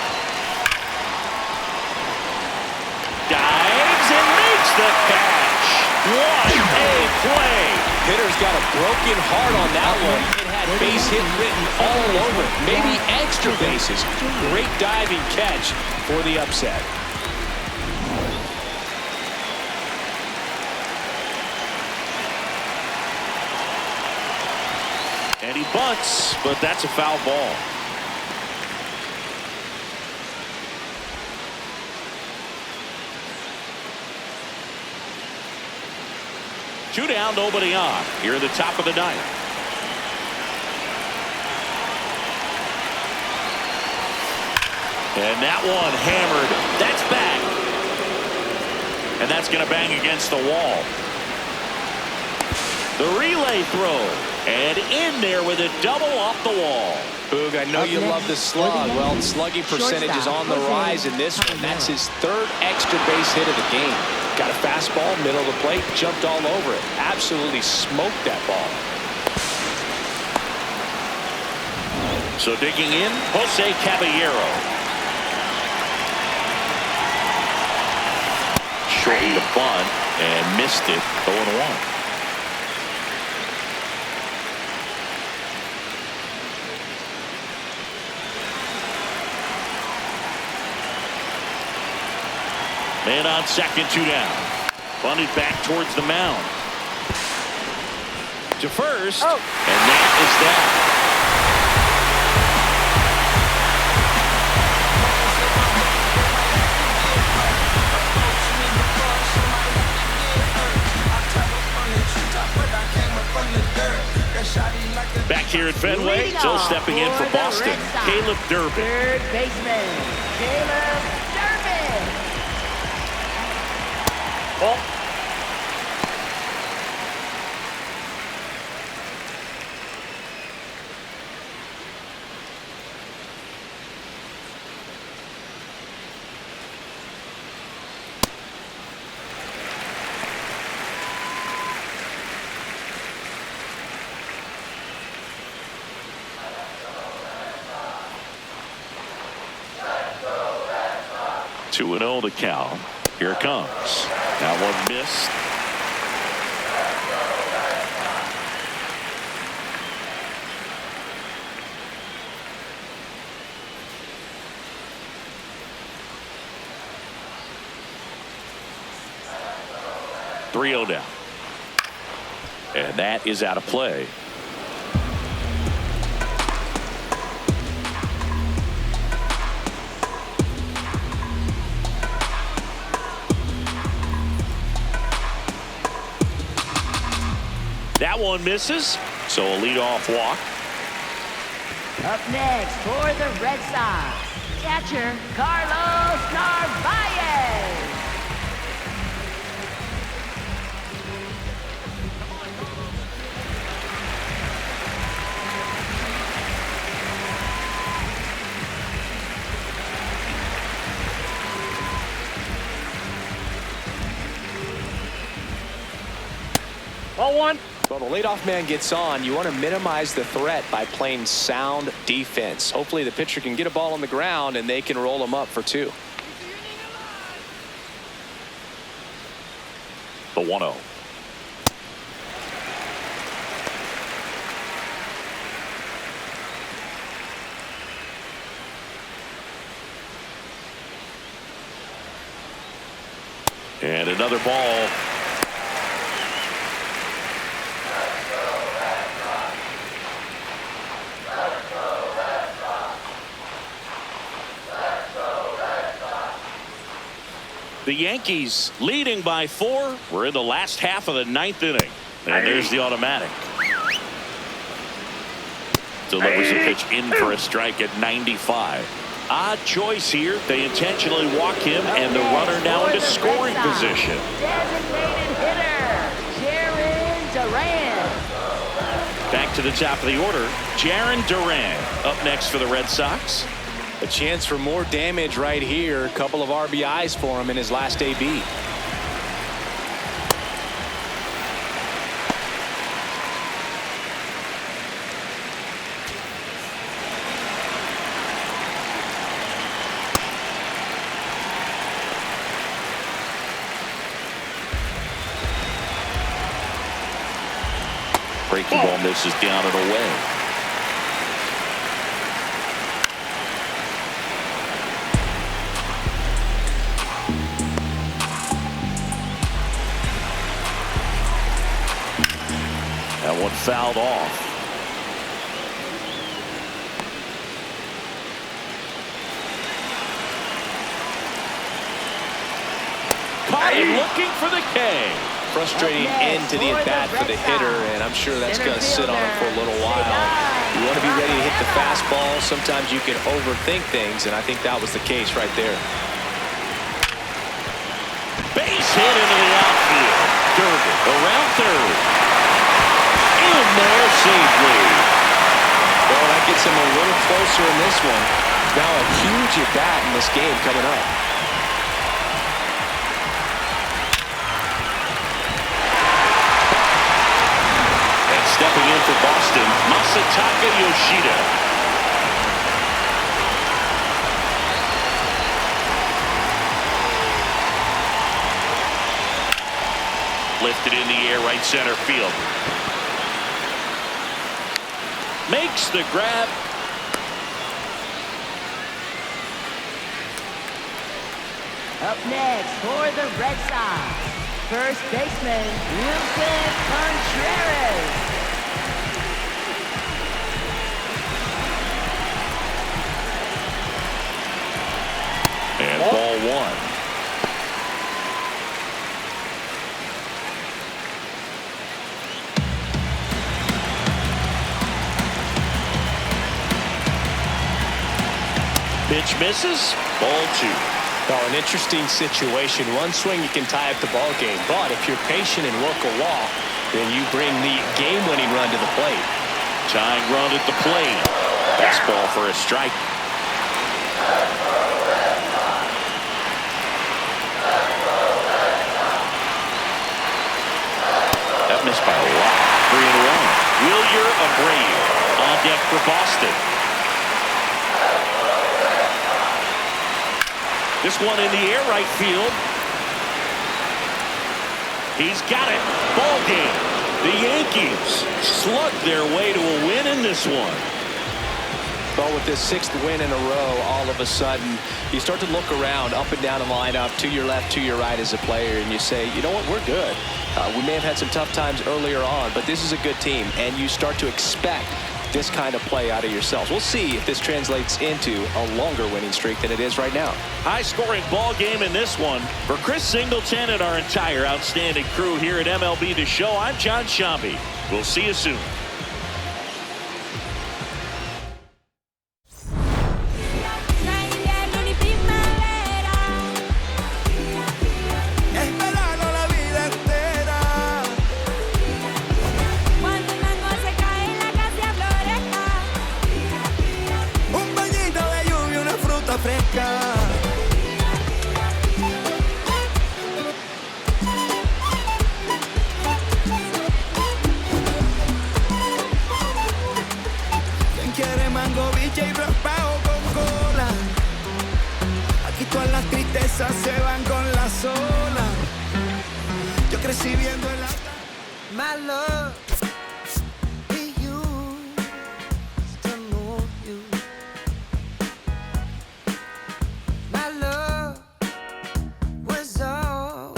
Dives and makes the catch. What a play. Hitter's got a broken heart on that one. It had base hit written all over it. Maybe extra bases. Great diving catch for the upset. And he bunts, but that's a foul ball. Two down, nobody on. Here at the top of the ninth. And that one hammered. That's back. And that's going to bang against the wall. The relay throw. And in there with a double off the wall. Boog, I know you love the slug. Well, slugging percentage is on the rise in this one. That's his third extra base hit of the game. Got a fastball, middle of the plate, jumped all over it. Absolutely smoked that ball. So digging in, Jose Caballero. Shortened the bunt and missed it. 0-1. Man on second, two down. Bunted back towards the mound. To first. And that is that. Back here at Fenway, so stepping in for Boston, Caleb Durbin. Third baseman, Caleb Durbin. Ball. Two and 0 the count. Here it comes. That one missed. Three-0 down. And that is out of play. That one misses, so a leadoff walk. Up next for the Red Sox, catcher Carlos Narvaez. Ball one. Well, the leadoff man gets on. You want to minimize the threat by playing sound defense. Hopefully the pitcher can get a ball on the ground and they can roll him up for two. The 1-0. And another ball The Yankees leading by 4. We're in the last half of the 9th inning. And there's the automatic. Delivers a pitch in for a strike at 95. Odd choice here. They intentionally walk him, and the runner now into scoring position. Designated hitter, Jaron Duran. Back to the top of the order, Jaron Duran up next for the Red Sox. A chance for more damage right here. A couple of RBIs for him in his last AB. Breaking ball misses down and away. That one fouled off. Caught him looking for the K. Frustrating end to the at-bat for the hitter, and I'm sure that's going to sit on him for a little while. You want to be ready to hit the fastball. Sometimes you can overthink things, and I think that was the case right there. Base hit into the outfield. Durgan around third. In there safely. Well, that gets him a little closer in this one. Now a huge at-bat in this game coming up. Stepping in for Boston, Masataka Yoshida. Lifted in the air, right center field. Makes the grab. Up next for the Red Sox, first baseman Wilson Contreras. And ball 1. Pitch misses. Ball 2. Well, an interesting situation. One swing you can tie up the ball game, but if you're patient and work a walk, then you bring the game-winning run to the plate. Tying run at the plate. Fastball for a strike. That missed by a lot. 3 in a row. Wilyer Abreu on deck for Boston. This one in the air, right field. He's got it. Ball game. The Yankees slugged their way to a win in this one. Well, with this 6th win in a row, all of a sudden, you start to look around, up and down the lineup, to your left, to your right as a player, and you say, you know what, we're good. We may have had some tough times earlier on, but this is a good team, and you start to expect this kind of play out of yourselves. We'll see if this translates into a longer winning streak than it is right now. High-scoring ball game in this one. For Chris Singleton and our entire outstanding crew here at MLB The Show, I'm John Shambi. We'll see you soon. Se van con la sola. Yo crecí viendo el My love